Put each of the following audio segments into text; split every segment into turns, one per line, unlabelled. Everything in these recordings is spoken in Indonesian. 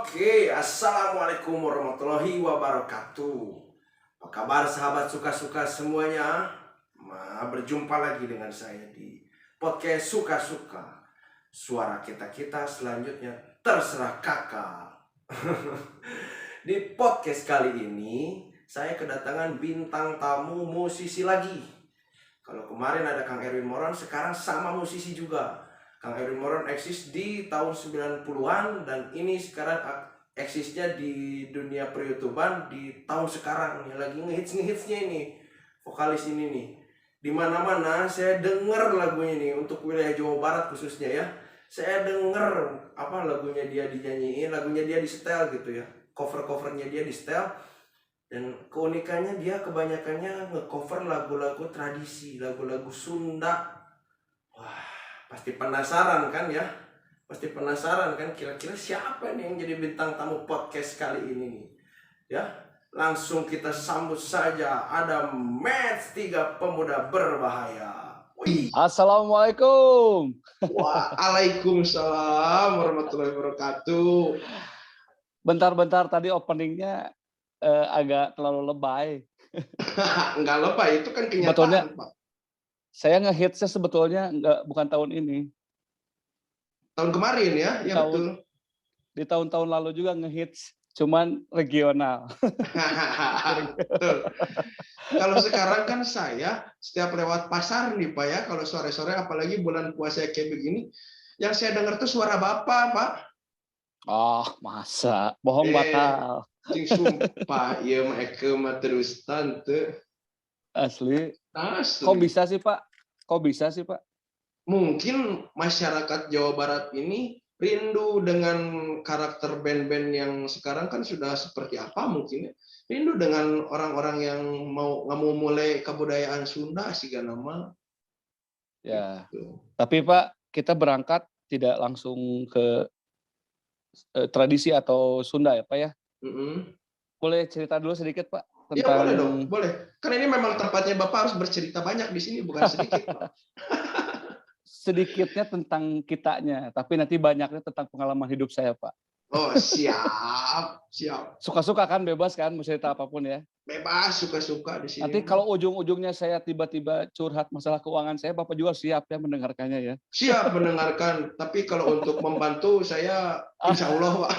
Oke, assalamualaikum warahmatullahi wabarakatuh. Apa kabar sahabat suka-suka semuanya? Berjumpa lagi dengan saya di podcast Suka-Suka. Suara kita-kita selanjutnya terserah kakak. Di podcast kali ini saya kedatangan bintang tamu musisi lagi. Kalau kemarin ada Kang Erwin Moron, sekarang sama musisi juga. Kang Erwin Moron eksis di tahun 90-an dan ini sekarang eksisnya di dunia per-YouTubean di tahun sekarang nih, lagi ngehitsnya ini. Vokalis ini nih. Di mana-mana saya denger lagunya ini untuk wilayah Jawa Barat khususnya ya. Saya denger lagunya dia dinyanyiin, lagunya dia di setel gitu ya. Cover-covernya dia di setel. Dan keunikannya dia kebanyakannya nge-cover lagu-lagu tradisi, lagu-lagu Sunda. Wah, pasti penasaran kan ya? Pasti penasaran kan kira-kira siapa nih yang jadi bintang tamu podcast kali ini nih? Ya, langsung kita sambut saja. Ada Match 3 Pemuda Berbahaya. Wih.
Assalamualaikum.
Waalaikumsalam warahmatullahi wabarakatuh.
Bentar-bentar tadi openingnya agak terlalu lebay.
Enggak lebay, itu kan kenyataan,
Sebetulnya,
Pak.
saya ngehitsnya sebetulnya bukan tahun ini.
Tahun kemarin ya, betul.
Di tahun-tahun lalu juga ngehits, cuman regional.
Betul. Kalau sekarang kan saya setiap lewat pasar nih Pak ya, kalau sore-sore apalagi bulan puasa kayak begini, yang saya dengar tuh suara Bapak, Pak.
Oh, masa? Bohong batal.
Cing sumpah, iya mah eke mah terus tante.
Asli.
Asli.
Kok bisa sih, Pak? Kok bisa sih, Pak?
Mungkin masyarakat Jawa Barat ini rindu dengan karakter band-band yang sekarang kan sudah seperti apa mungkin ya. Rindu dengan orang-orang yang mau mulai kebudayaan Sunda sih kan nama.
Ya.
Gitu.
Tapi Pak, kita berangkat tidak langsung ke tradisi atau Sunda ya, Pak ya? Boleh cerita dulu sedikit, Pak?
Ya boleh dong, boleh. Karena ini memang tempatnya Bapak harus bercerita banyak di sini, bukan sedikit, Pak.
Sedikitnya tentang kitanya, tapi nanti banyaknya tentang pengalaman hidup saya, Pak.
Oh, siap.
Suka-suka kan, bebas kan, mau cerita apapun ya.
Bebas, suka-suka di sini.
Nanti kalau ujung-ujungnya saya tiba-tiba curhat masalah keuangan saya, Bapak juga siap ya mendengarkannya ya.
Siap mendengarkan, tapi kalau untuk membantu saya, insya Allah, Pak.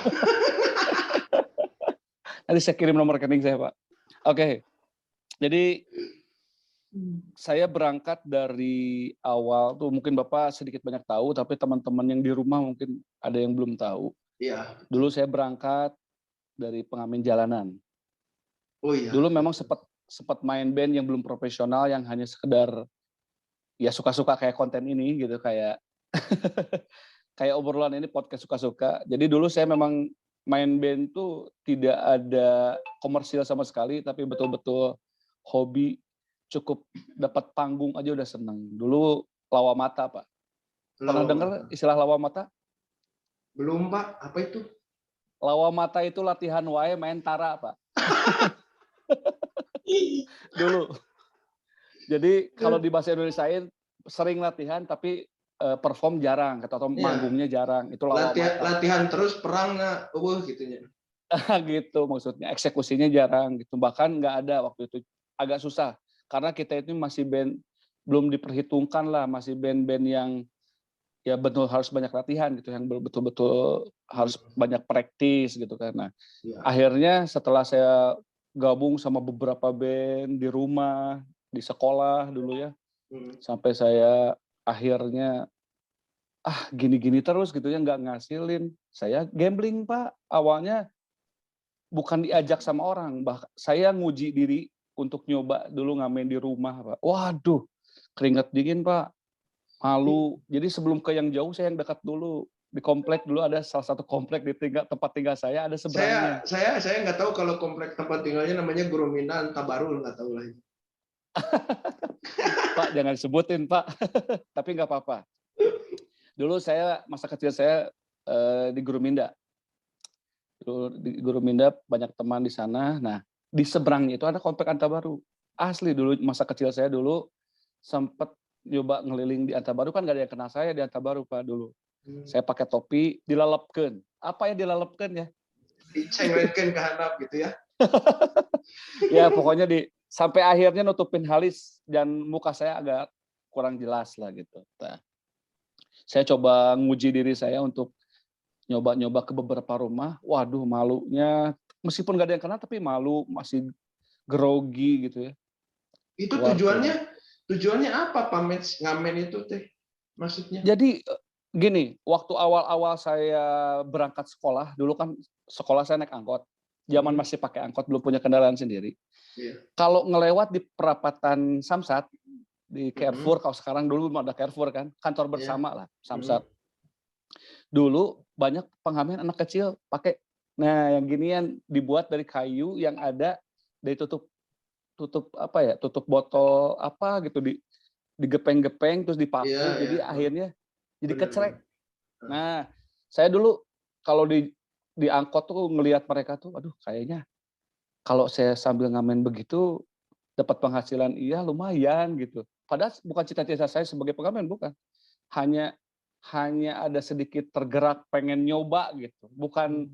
Nanti saya kirim nomor rekening saya, Pak. Oke, jadi saya berangkat dari awal tuh mungkin Bapak sedikit banyak tahu, tapi teman-teman yang di rumah mungkin ada yang belum tahu.
Iya.
Dulu saya berangkat dari pengamen jalanan.
Oh iya.
Dulu memang sempat main band yang belum profesional, yang hanya sekedar ya suka-suka kayak konten ini gitu, kayak kayak obrolan ini podcast suka-suka. Jadi dulu saya memang main band tuh tidak ada komersil sama sekali, tapi betul-betul hobi, cukup dapat panggung aja udah seneng. Dulu lawa mata, Pak. Pernah dengar istilah lawa mata?
Belum, Pak. Apa itu?
Lawa mata itu latihan wae main tara, Pak. Dulu. Jadi kalau di bahasa Indonesia sering latihan tapi perform jarang, atau manggungnya jarang. Itu lawa mata.
Latihan terus perang gitunya.
Gitu maksudnya, eksekusinya jarang gitu. Bahkan nggak ada waktu itu, agak susah karena kita itu masih band belum diperhitungkan lah, masih band-band yang ya betul harus banyak latihan gitu, yang betul-betul harus banyak praktis gitu kan. Nah, akhirnya setelah saya gabung sama beberapa band di rumah, di sekolah dulu ya, sampai saya akhirnya gini-gini terus gitu ya, nggak ngasilin. Saya gambling, Pak. Awalnya bukan diajak sama orang, saya nguji diri untuk nyoba dulu ngamen di rumah, Pak. Waduh, keringat dingin, Pak. Malu. Jadi sebelum ke yang jauh, saya yang dekat dulu. Di komplek dulu ada salah satu komplek di tempat tinggal saya ada seberangnya.
Saya nggak tahu kalau komplek tempat tinggalnya namanya Guruminan Tabarul, nggak tahu lah itu.
Pak jangan disebutin Pak, tapi nggak apa-apa. Dulu masa kecil saya di Guruminda. Dulu di Guruminda banyak teman di sana. Nah di seberangnya itu ada komplek Antabaru. Asli dulu masa kecil saya dulu sempat nyoba ngeliling di Antabaru, kan nggak ada yang kenal saya di Antabaru Pak dulu. Saya pakai topi, dilalapkan. Apa ya dilalapkan ya?
Dicengletkan ke handap gitu ya.
Ya pokoknya sampai akhirnya nutupin halis dan muka saya agak kurang jelas lah gitu. Nah, saya coba nguji diri saya untuk nyoba-nyoba ke beberapa rumah. Waduh malunya, meskipun nggak ada yang kenal tapi malu, masih grogi gitu ya.
Itu tujuannya apa pamit ngamen itu teh? Maksudnya?
Jadi gini, waktu awal-awal saya berangkat sekolah, dulu kan sekolah saya naik angkot. Zaman masih pakai angkot, belum punya kendaraan sendiri.
Iya.
Kalau ngelewat di perapatan Samsat, di Carrefour, kalau sekarang dulu ada Carrefour kan, kantor bersama lah, Samsat. Dulu banyak pengamen anak kecil pakai, nah yang ginian dibuat dari kayu yang ada dari tutup apa ya, tutup botol apa gitu, digepeng-gepeng terus dipaku, jadi akhirnya jadi kecrek. Nah, saya dulu kalau di angkot tuh ngelihat mereka tuh, aduh kayaknya kalau saya sambil ngamen begitu dapat penghasilan iya lumayan gitu. Padahal bukan cita-cita saya sebagai pengamen, bukan. Hanya ada sedikit tergerak pengen nyoba gitu. Bukan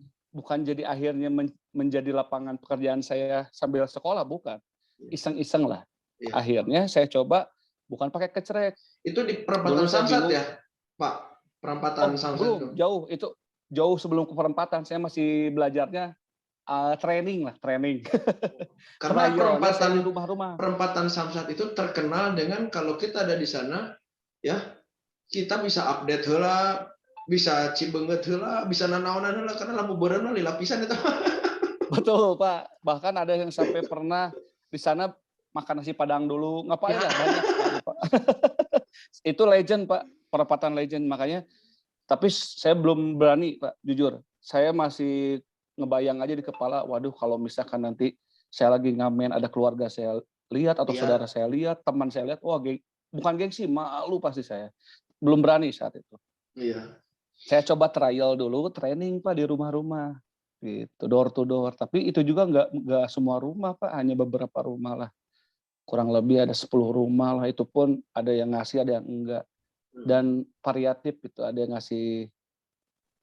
jadi akhirnya menjadi lapangan pekerjaan saya sambil sekolah, bukan. Iseng-iseng lah. Akhirnya saya coba bukan pakai kecrek.
Itu di perempatan Samsat ya, Pak? Perempatan Samsat.
Belum, jauh. Itu jauh sebelum ke perempatan. Saya masih belajarnya training.
Karena
rumah-rumah.
Perempatan Samsat itu terkenal dengan kalau kita ada di sana, ya kita bisa update heula, bisa cibeungeut heula, bisa nanaonan heula karena lampu beureuna lilapisan itu.
Betul Pak. Bahkan ada yang sampai pernah di sana makan nasi Padang dulu, ngapain lah banyak sekali Pak. Itu legend Pak, perempatan legend, makanya. Tapi saya belum berani Pak, jujur. Saya masih ngebayang aja di kepala, waduh kalau misalkan nanti saya lagi ngamen ada keluarga saya lihat atau saudara saya lihat, teman saya lihat, wah bukan gengsi, malu pasti saya. Belum berani saat itu.
Iya.
Saya coba trial dulu, training Pak di rumah-rumah. Gitu, door to door. Tapi itu juga nggak semua rumah Pak, hanya beberapa rumah lah. Kurang lebih ada 10 rumah lah, itu pun ada yang ngasih, ada yang enggak. Dan variatif gitu, ada yang ngasih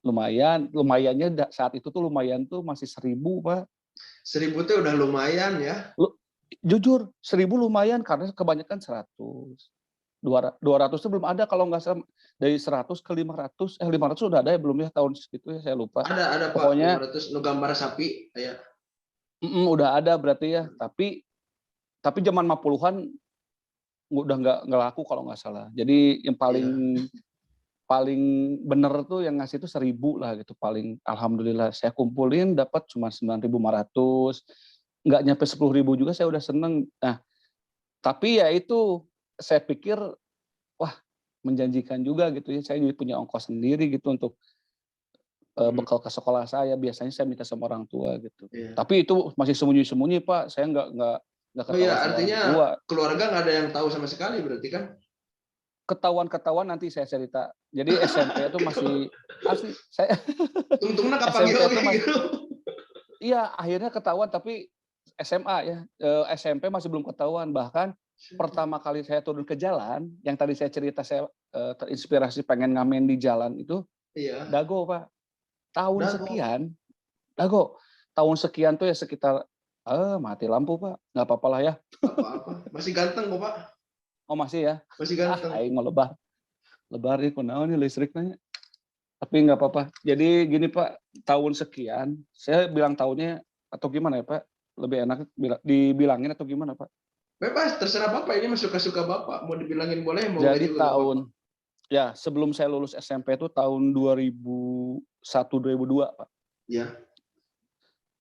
lumayannya saat itu tuh lumayan tuh masih 1.000 Pak.
1.000 tuh udah lumayan ya.
Jujur 1.000 lumayan karena kebanyakan 100. 200 itu belum ada kalau nggak salah, dari 100 ke 500, 500 udah ada ya belum ya tahun segitu ya saya lupa.
Ada
Pokoknya,
Pak, 500 nu gambar sapi ya.
Udah ada berarti ya, tapi zaman 50-an udah nggak laku kalau nggak salah. Jadi yang paling bener tuh yang ngasih itu 1.000 lah gitu paling. Alhamdulillah saya kumpulin dapat cuma 9.500, nggak nyampe 10.000 juga saya udah seneng. Nah tapi ya itu saya pikir wah menjanjikan juga gitu ya, saya jadi punya ongkos sendiri gitu untuk bekal ke sekolah saya. Biasanya saya minta sama orang tua gitu. Tapi itu masih sembunyi-sembunyi Pak, saya nggak ketahuan sama
artinya
orang tua.
Keluarga nggak ada yang tahu sama sekali berarti kan?
Ketahuan nanti saya cerita. Jadi SMP itu masih asli saya.
Tungtungna
SMP itu
gitu.
Iya, akhirnya ketahuan, tapi SMA ya. SMP masih belum ketahuan. Bahkan pertama kali saya turun ke jalan, yang tadi saya cerita saya terinspirasi pengen ngamen di jalan itu, Dago Pak. Tahun sekian, Dago. Tahun sekian tuh ya sekitar mati lampu Pak. Nggak apa-apa lah ya.
Apa-apa. Masih ganteng kok Pak.
Oh masih ya?
Masih ganteng.
Aing mau lebar nih, kunaon nih listrik nanya. Tapi nggak apa-apa. Jadi gini Pak, tahun sekian, saya bilang tahunnya atau gimana ya Pak? Lebih enak dibilangin atau gimana Pak?
Bebas, terserah Bapak. Ini mah suka-suka Bapak. Mau dibilangin boleh, mau
jadi
juga
tahun, ya sebelum saya lulus SMP itu tahun 2001-2002 Pak.
Ya.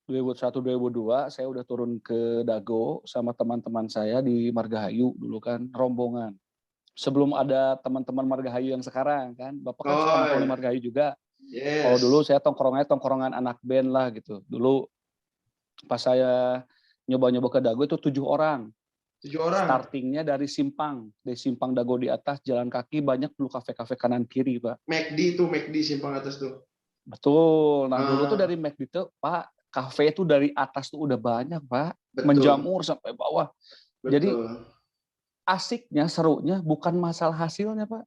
2001-2002 saya udah turun ke Dago sama teman-teman saya di Margahayu dulu kan, rombongan. Sebelum ada teman-teman Margahayu yang sekarang kan, Bapak kan suka nongkrong di Margahayu juga. Kalau dulu
Yes.
saya tongkrongan anak band lah gitu. Dulu pas saya nyoba-nyoba ke Dago itu 7 orang.
7 orang.
Startingnya dari Simpang Dago di atas, jalan kaki banyak dulu kafe-kafe kanan kiri, Pak.
McD simpang atas tuh.
Betul. Nah dulu tuh
Ah,
dari McD tuh, Pak, kafe itu dari atas tuh udah banyak, Pak.
betul,
Menjamur sampai bawah. Jadi
betul.
asiknya, serunya bukan masalah hasilnya, Pak.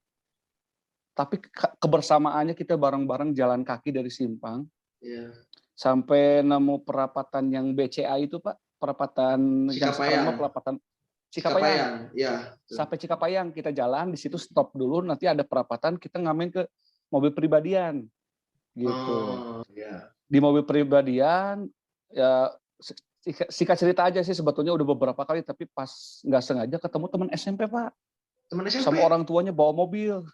Tapi kebersamaannya kita bareng-bareng jalan kaki dari Simpang
Ya.
sampai nemu perapatan yang BCA itu, Pak. Perapatan yang sekarang mah
Cikapayang,
perapatan Cikapayang.
Cikapayang, ya.
Sampai Cikapayang kita jalan, di situ stop dulu, nanti ada perapatan kita ngamen ke mobil pribadian gitu.
Oh, ya.
Di mobil pribadian ya singkat cerita aja sih, sebetulnya udah beberapa kali, tapi pas nggak sengaja ketemu teman SMP, Pak.
Teman SMP?
Sama orang tuanya bawa mobil.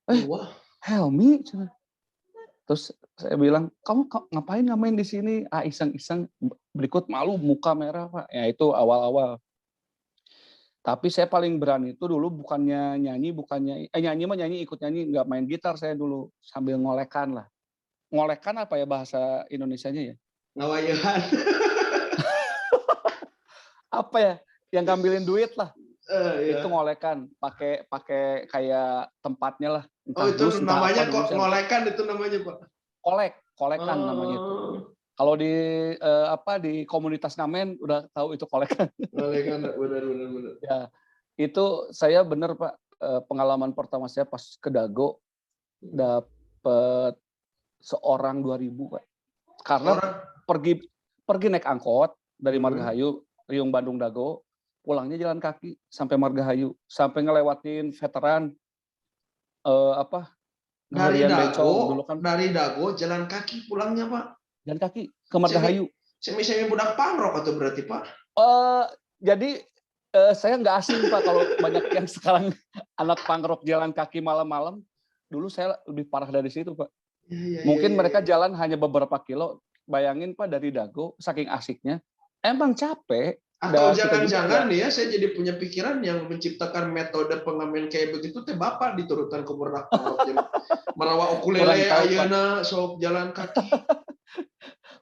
Eh,
Wah,
Helmi, terus saya bilang, kamu ngapain ngamen di sini? Ah, iseng-iseng. Berikut malu, muka merah, Pak. Ya itu awal-awal. Tapi saya paling berani itu dulu bukannya nyanyi, nyanyi mah nyanyi, ikut nyanyi, nggak main gitar saya dulu, sambil ngolekan lah. Ngolekan apa ya bahasa Indonesianya ya?
ngawayahan.
Apa ya? Yang ngambilin duit lah. Itu
Ya.
ngolekan, pakai pakai kayak tempatnya lah,
Oh,
entah
itu
dus, entah apa
namanya
dulu
kok
saya lupa.
ngolekan itu namanya, Pak.
Kolekan namanya itu.
Oh,
Kalau di di komunitas ngamen udah tahu itu kolekan.
ngolekan, benar, benar, benar.
Ya, itu saya bener Pak, pengalaman pertama saya pas ke Dago dapet seorang 2.000 Pak. Karena
Seorang,
pergi pergi naik angkot dari
hmm,
Margahayu, Riung Bandung Dago, pulangnya jalan kaki sampai Margahayu, sampai ngelewatin veteran apa
dari
Gaharian
Dago,
Bencong dulu kan
jalan kaki pulangnya, Pak.
jalan kaki ke
Semi,
Margahayu.
semi budak pangrok atau berarti, Pak?
Eh jadi saya nggak asing Pak kalau banyak yang sekarang anak pangrok jalan kaki malam-malam. Dulu saya lebih parah dari situ Pak.
Ya, ya, ya,
Mungkin
ya,
mereka
ya.
jalan hanya beberapa kilo. Bayangin Pak dari Dago, saking asiknya. Emang capek.
Atau
Dan kita juga ya.
jangan-jangan nih ya, saya jadi punya pikiran yang menciptakan metode pengamen kayak begitu teh Bapak diturutan ke budak pangrok merawa
Kurang
ukulele
tahu Pak.
ayeuna sok jalan kaki.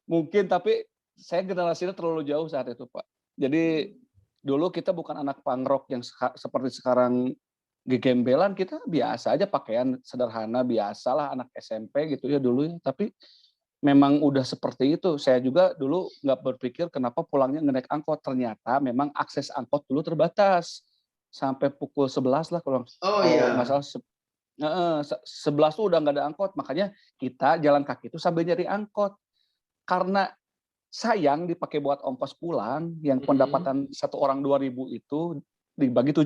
Mungkin tapi saya generasinya terlalu jauh saat itu Pak. Jadi dulu kita bukan anak pangrok yang seperti sekarang gegembelan, kita biasa aja pakaian sederhana, biasalah anak SMP gitu ya dulu ya. Tapi memang udah seperti itu. Saya juga dulu nggak berpikir kenapa pulangnya naik angkot. Ternyata memang akses angkot dulu terbatas. Sampai pukul 11 lah kalau
Oh
kalau nggak
iya.
salah. 11 tuh udah nggak ada angkot. Makanya kita jalan kaki itu sambil nyari angkot. Karena sayang dipakai buat ongkos pulang, yang
Mm-mm.
pendapatan satu orang 2.000 itu dibagi 7.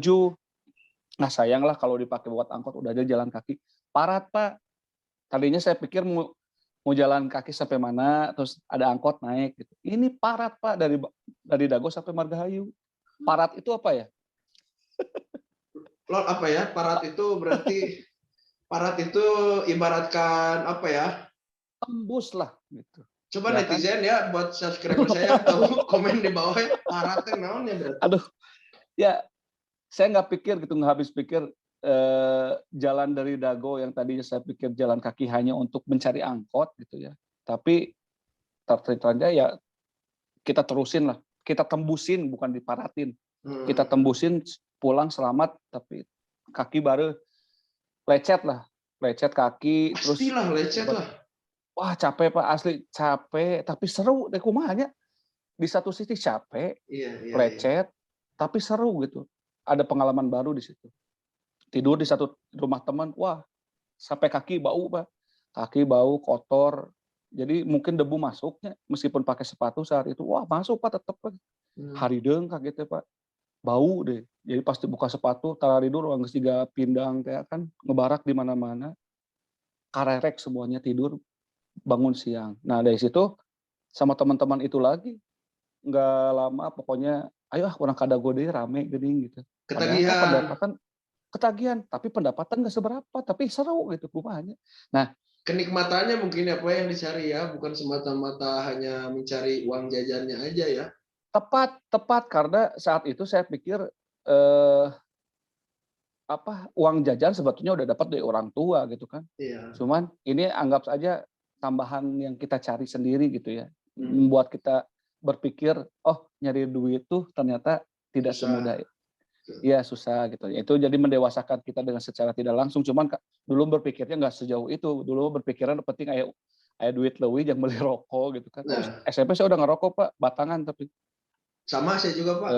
Nah sayang lah kalau dipakai buat angkot, udah aja jalan kaki. Parat Pak. Tadinya saya pikir mau jalan kaki sampai mana, terus ada angkot naik gitu. Ini parat Pak dari Dago sampai Margahayu. Parat itu apa ya?
Lord apa ya? Parat itu ibaratkan apa ya?
Tembus lah gitu.
Coba
Ya kan?
netizen ya buat subscriber saya atau komen di bawah ya. Parat teh naon ya berarti?
Aduh, ya saya nggak pikir gitu, nggak habis pikir jalan dari Dago yang tadinya saya pikir jalan kaki hanya untuk mencari angkot gitu ya. Tapi ternyata ya kita terusin lah, kita tembusin bukan diparatin. Kita
Hmm.
tembusin pulang selamat, tapi kaki baru lecet lah, lecet kaki, terus
Pastilah lecet lah.
wah capek Pak, asli capek, tapi seru deh kumanya. Di satu sisi capek,
Iya, iya, iya.
lecet, tapi seru gitu. Ada pengalaman baru di situ. Tidur di satu rumah teman, wah sampai kaki bau Pak, kaki bau kotor. Jadi mungkin debu masuknya, meskipun pakai sepatu saat itu, wah masuk Pak tetep Pak.
Hmm.
Harideung kaget Pak, bau deh. Jadi pas dibuka sepatu, tararidur geus siga pindang teh kan ngebarak di mana-mana. Karerek semuanya tidur, bangun siang. Nah dari situ sama teman-teman itu lagi, nggak lama pokoknya, ayo ah urang ka Dago deui rame geuning gitu. Padahal Pak
Ketagihan.
pendapatan ketagihan, tapi pendapatan nggak seberapa, tapi seru gitu kumanya. Nah
Kenikmatannya mungkin apa yang dicari ya, bukan semata-mata hanya mencari uang jajannya aja ya.
tepat tepat karena saat itu saya pikir, eh, uang jajan sebetulnya udah dapat dari orang tua gitu kan.
Iya.
Cuman ini anggap saja tambahan yang kita cari sendiri gitu ya.
Hmm.
Membuat kita berpikir, oh nyari duit tuh ternyata tidak
Susah.
semudah iya susah gitu. Itu jadi mendewasakan kita dengan secara tidak langsung. Cuman dulu berpikirnya nggak sejauh itu. Dulu berpikiran penting aya duit leuwih yang beli rokok gitu kan. Oh,
Nah,
SMP saya udah ngerokok Pak, batangan tapi.
sama saya juga, Pak.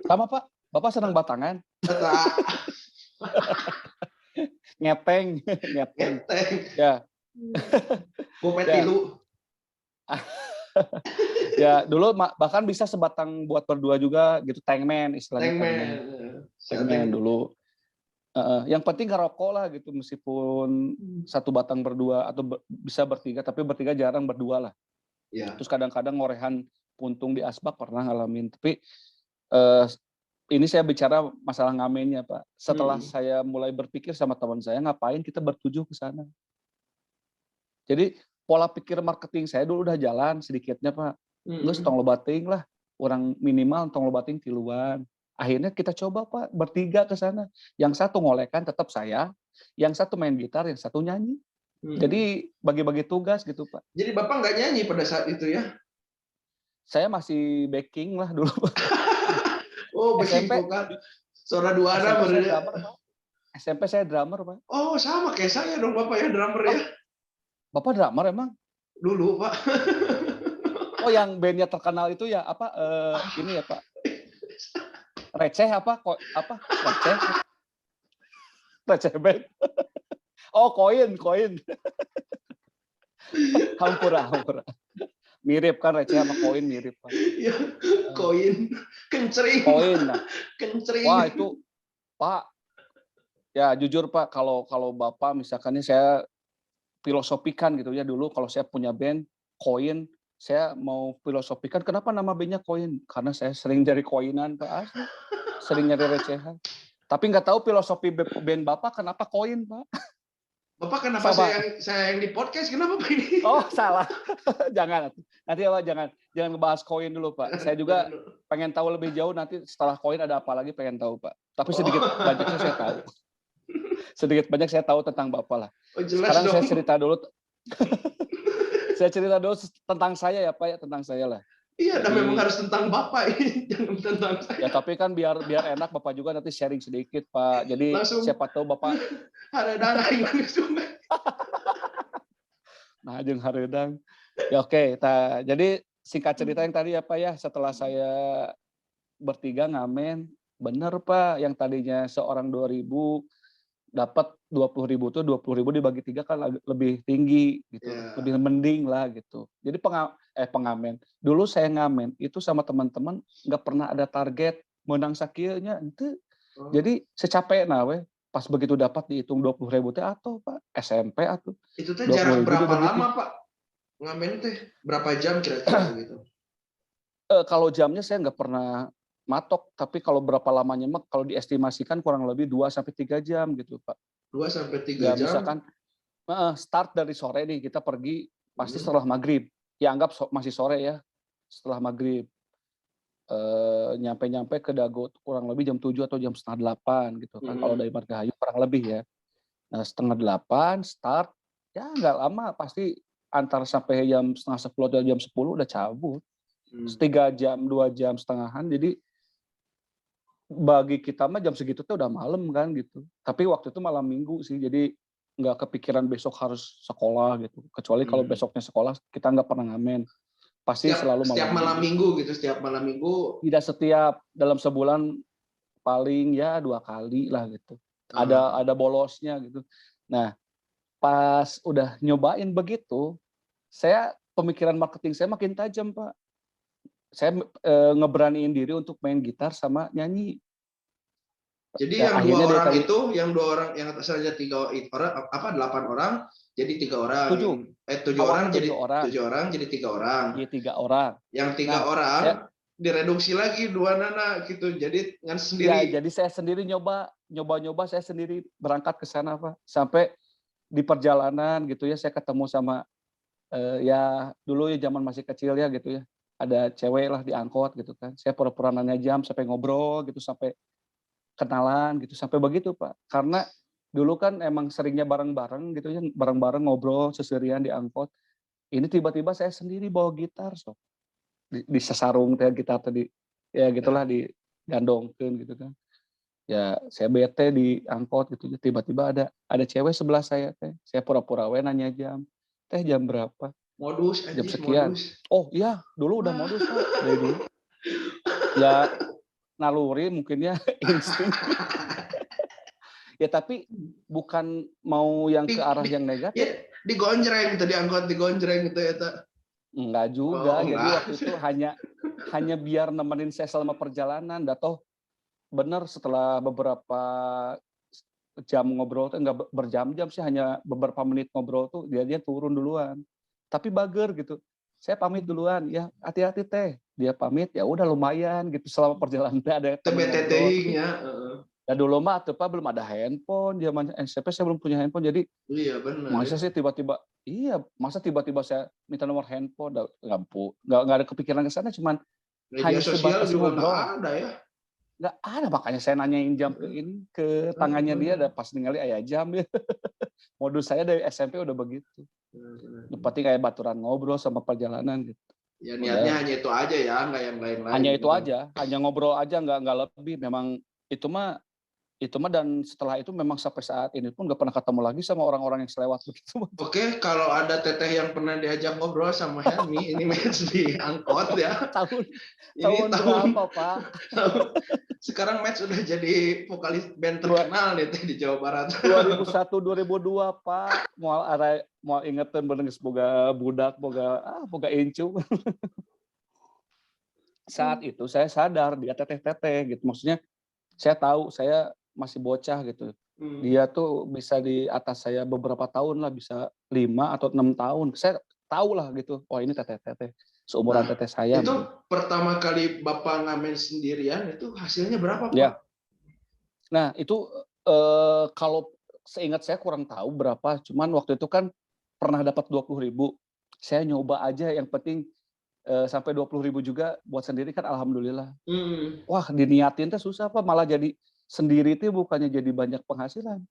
Sama Pak, Bapak senang batangan?
Tak.
Ngepeng, ngepeng.
Ngeteng.
Ya.
Gopet
Ya.
tilu.
Ya dulu bahkan bisa sebatang buat berdua juga gitu, tankman istilahnya tankman dulu. Yang penting ngerokok lah gitu meskipun satu batang berdua atau bisa bertiga, tapi bertiga jarang, berdua lah.
Ya.
Terus kadang-kadang ngorehan puntung di asbak pernah ngalamin. Tapi ini saya bicara masalah ngamennya Pak. Setelah saya mulai berpikir sama teman saya, ngapain kita bertujuh ke sana. Jadi pola pikir marketing saya dulu udah jalan sedikitnya Pak. Nggak tong lobating lah, orang minimal tong lobating tiluan. Akhirnya kita coba Pak bertiga ke sana. Yang satu ngolekan tetap saya, yang satu main gitar, yang satu nyanyi. Jadi bagi-bagi tugas gitu Pak.
Jadi Bapak nggak nyanyi pada saat itu ya?
Saya masih backing lah dulu.
Oh, backing vokal. Suara dua ada
SMP saya drummer Pak.
Oh, sama kayak saya dong Bapak ya, drummer ya.
Bapak drummer emang?
Dulu Pak.
Oh, yang bandnya terkenal itu ya ini ya Pak. Receh receh? Receh band. Oh, koin. Hampura. Mirip kan receh sama koin mirip Pak.
Ya, koin. Kencering.
Koin. Nah.
Kencering.
Wah, itu Pak. Ya, jujur Pak, kalau Bapak misalkan saya filosofikan gitu ya dulu kalau saya punya band koin, saya mau filosofikan kenapa nama bandnya koin? Karena saya sering dari koinan Pak asli. Sering nyari recehan. Tapi nggak tahu filosofi band Bapak kenapa koin Pak.
Bapak kenapa saya yang di podcast kenapa Pak ini?
Oh salah. Jangan nanti Pak jangan ngebahas koin dulu Pak. Saya juga pengen tahu lebih jauh nanti setelah koin ada apa lagi pengen tahu Pak. Tapi sedikit banyaknya saya tahu. Sedikit banyak saya tahu tentang Bapak lah.
Oh, jelas
sekarang
dong.
Saya cerita dulu. Saya cerita dulu tentang saya ya Pak ya, tentang saya lah.
Iya, dan memang harus tentang Bapak ini, jangan tentang saya.
Ya tapi kan biar enak Bapak juga nanti sharing sedikit Pak. Jadi langsung, siapa tahu Bapak
haredang langsung.
Nah, jeung haredang. Ya oke, jadi singkat cerita yang tadi ya Pak ya, setelah saya bertiga ngamen, bener Pak, yang tadinya seorang 2.000 dapat 20.000 tuh 20.000 dibagi 3 kan lebih tinggi gitu, lebih mending lah gitu. Jadi pengamen. Dulu saya ngamen itu sama teman-teman nggak pernah ada target menang sakieunya itu. Jadi secapek we pas begitu dapat dihitung 20.000 teh atuh Pak SMP atuh.
Itu teh jarak berapa lama Pak? Ngamen teh berapa jam kira-kira gitu?
Kalau jamnya saya nggak pernah matok, tapi kalau berapa lamanya kalau diestimasikan kurang lebih 2-3 jam gitu Pak.
2-3 jam?
Misalkan start dari sore nih, kita pergi pasti setelah maghrib. Ya anggap masih sore ya, setelah maghrib. Nyampe ke Dago kurang lebih jam 7 atau jam setengah 8 gitu kan. Kalau dari Margahayu kurang lebih ya. Nah, setengah 8 start, ya nggak lama pasti antar sampai jam setengah 10 atau jam 10 udah cabut. 3 jam, 2 jam setengahan, jadi bagi kita mah jam segitu tuh udah malam kan gitu. Tapi waktu itu malam minggu sih, jadi nggak kepikiran besok harus sekolah gitu. Kecuali kalau besoknya sekolah kita nggak pernah ngamen. Pasti selalu
malam minggu gitu, setiap malam minggu.
Tidak setiap, dalam sebulan paling ya 2 kali lah gitu. Ada bolosnya gitu. Nah, pas udah nyobain begitu, pemikiran marketing saya makin tajam Pak. Saya ngeberaniin diri untuk main gitar sama nyanyi.
Jadi yang 2 orang itu, yang asalnya 3 orang, 8 orang, jadi 3 orang. 7 orang jadi 7 orang, jadi 3 orang.
Iya 3 orang.
Yang 3 orang direduksi lagi 2 nana gitu. Jadi ngan sendiri.
Ya, jadi saya sendiri nyoba saya sendiri berangkat ke sana Pak. Sampai di perjalanan gitu ya saya ketemu sama ya dulu ya zaman masih kecil ya gitu ya. Ada cewek lah di angkot gitu kan. Saya pura-pura nanya jam sampai ngobrol gitu sampai kenalan gitu sampai begitu Pak. Karena dulu kan emang seringnya bareng-bareng gitu ya, bareng-bareng ngobrol seserian di angkot. Ini tiba-tiba saya sendiri bawa gitar sok. Di sesarung teh gitar tadi. Ya gitulah digandongkeun gitu kan. Ya saya bete di angkot gitu ya, tiba-tiba ada cewek sebelah saya teh. Saya pura-pura we nanya jam. "Teh jam berapa?"
Modus
"Jam
anjir,
sekian."
modus.
Oh iya, dulu udah modus Pak, dari dulu. Ya naluri mungkin ya, insting. Ya tapi bukan mau yang
Di
ke arah
di
yang
ya
negatif,
digonjreng gitu, diangkut digonjreng gitu eta.
enggak
Oh,
juga. Jadi
enggak.
waktu itu hanya biar nemenin saya selama perjalanan, dah toh bener setelah beberapa jam ngobrol tuh enggak berjam-jam sih, hanya beberapa menit ngobrol tuh dia turun duluan. Tapi bager gitu. Saya pamit duluan, "Ya hati-hati Teh." Dia pamit, ya udah lumayan gitu selama perjalanan teh ada
Teu
temen
bete
ngobrol.
teuing
Tapi
ya, heeh.
ya dulu mah atuh Pak belum ada handphone, zamannya SMP saya belum punya handphone, jadi
Iya bener ya.
masa sih tiba-tiba iya, masa tiba-tiba saya minta nomor handphone, nggak ada kepikiran ke sana, cuman
Media
hanya
sosial
sebatas
juga nggak
ngobrol.
ada ya.
Nggak ada, makanya saya nanyain jam ke
Heeh,
ini, ke
heeh,
tangannya dia,
bener.
pas ningali aya jam dia. Modus saya dari SMP udah begitu.
Bener bener
Yang
bener.
penting kayak baturan ngobrol sama perjalanan gitu.
Ya niatnya
Udah,
hanya itu aja ya, nggak yang lain-lain
hanya
gitu
itu
kan.
aja, hanya ngobrol aja nggak lebih. Memang itu mah dan setelah itu memang sampai saat ini pun nggak pernah ketemu lagi sama orang-orang yang selewat begitu.
Oke, kalau ada teteh yang pernah diajak ngobrol sama Helmi, ini match di angkot ya.
Tahun
Ini
tahun
tahun
berapa, Pak?
sekarang match udah jadi vokalis band
Dua
terkenal nih teh di Jawa Barat.
2001, 2002, Pak. Moal ingeteun bener geus boga budak, boga incu. Saat itu saya sadar dia teteh-teteh gitu. Maksudnya saya tahu saya masih bocah gitu.
Hmm.
Dia tuh bisa di atas saya beberapa tahun lah, bisa 5 atau 6 tahun. Saya tahu lah gitu, oh ini teteh-teteh, seumuran
Nah,
teteh saya
itu
begitu.
pertama kali Bapak ngamen sendirian itu hasilnya berapa, Pak?
Ya, nah itu, kalau seingat saya kurang tahu berapa, cuman waktu itu kan pernah dapat 20.000. Saya nyoba aja yang penting, sampai 20.000 juga buat sendiri kan alhamdulillah.
Hmm.
Wah diniatin teh susah Pak, malah jadi sendiri teh bukannya jadi banyak penghasilan,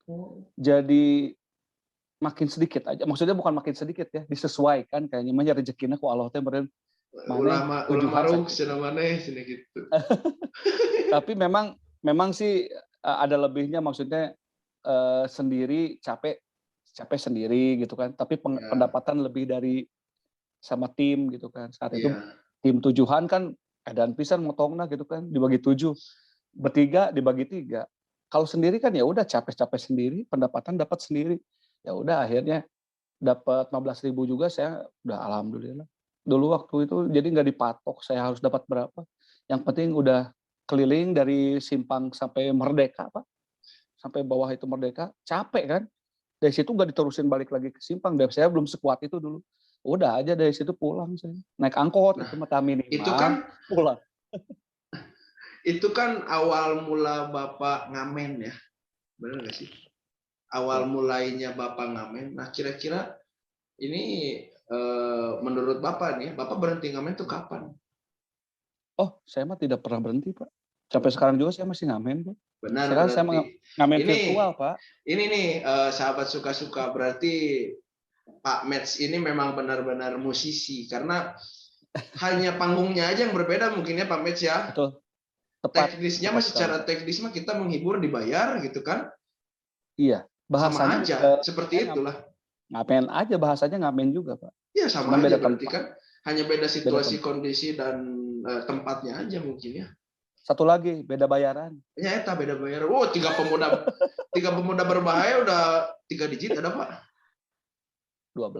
Oh.
jadi makin sedikit aja, maksudnya bukan makin sedikit ya, disesuaikan kayaknya mah nya rezekina ku Allah teh meureun maneh
Ulama ulama
tujuhan
ruh
sakitu.
cenah maneh cenah gitu.
Tapi memang sih, ada lebihnya maksudnya, sendiri capek capek sendiri gitu kan, tapi
Ya,
pendapatan lebih dari sama tim gitu kan. Saat itu
iya.
tim tujuhan kan edan pisan motongna gitu kan, dibagi 7, bertiga dibagi 3. Kalau sendiri kan ya udah capek-capek sendiri, pendapatan dapat sendiri. Ya udah akhirnya dapat 15.000 juga saya udah alhamdulillah. Dulu waktu itu jadi nggak dipatok saya harus dapat berapa, yang penting udah keliling dari Simpang sampai Merdeka, Pak, sampai bawah itu Merdeka, capek kan. Dari situ nggak diterusin balik lagi ke Simpang, dan saya belum sekuat itu dulu. Udah aja dari situ pulang saya, naik angkot
Nah,
itu mah tak
itu kan
minimal, pulang.
itu kan awal mula Bapak ngamen ya. Benar nggak sih? Awal
Ya.
mulainya Bapak ngamen. Nah, kira-kira ini menurut Bapak nih, Bapak berhenti ngamen tuh kapan?
Oh, saya mah tidak pernah berhenti, Pak. Sampai sekarang juga saya masih ngamen, Pak.
Benar
Sekarang saya
berarti.
ngamen
Ini
virtual, Pak.
ini nih sahabat suka-suka berarti Pak Mets ini memang benar-benar musisi karena hanya panggungnya aja yang berbeda mungkin ya Pak Mets ya.
Betul, tepat,
Teknisnya mah
tepat sekali,
secara
Pak.
teknis mah kita menghibur dibayar gitu kan.
Iya,
Sama
bahasanya,
aja, seperti
saya
itulah.
ngamen aja, bahasanya ngamen juga, Pak.
Ya
Cuman
sama aja
beda
berarti
tempat,
kan. Hanya beda
beda
situasi,
tempat.
kondisi dan tempatnya aja mungkin ya.
Satu lagi, beda bayaran,
Ya eta beda bayar. Oh, tiga pemuda berbahaya udah 3 digit ada Pak.
12.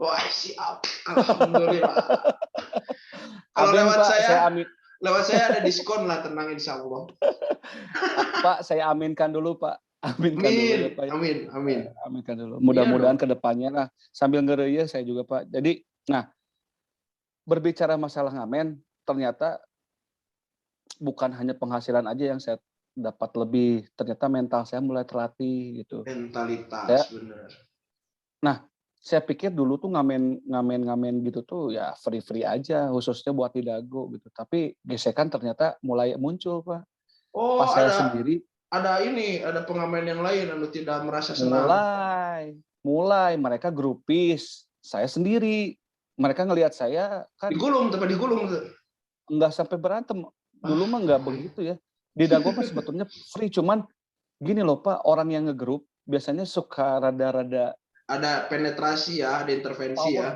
Wah siap, alhamdulillah. Kalau
Amin, Pak, saya amin.
lewat saya ada diskon lah, tenang insya Allah.
Pak, saya aminkan dulu, Pak. Aminkan dulu ya,
Amin,
Pak, ya.
amin, amin.
Aminkan dulu.
Iya
Mudah-mudahan
dong.
ke depannya lah, sambil ngereyeh saya juga, Pak. Jadi, nah, berbicara masalah ngamen, ternyata bukan hanya penghasilan aja yang saya dapat lebih, ternyata mental saya mulai terlatih gitu.
Mentalitas
Saya
bener.
nah, saya pikir dulu tuh ngamen gitu tuh ya free-free aja, khususnya buat di dago gitu. Tapi gesekan ternyata mulai muncul, Pak.
Oh,
Pas saya sendiri
ada pengamen yang lain anu tidak merasa senang.
mulai mereka grupis, saya sendiri. Mereka ngelihat saya kan
Digulung tuh.
nggak sampai berantem. Dulu
Ah,
mah nggak begitu ya. Di Dago mah sebetulnya free, cuman gini loh Pak, orang yang ngegrup biasanya suka rada-rada
ada penetrasi ya, ada intervensi
power.
ya.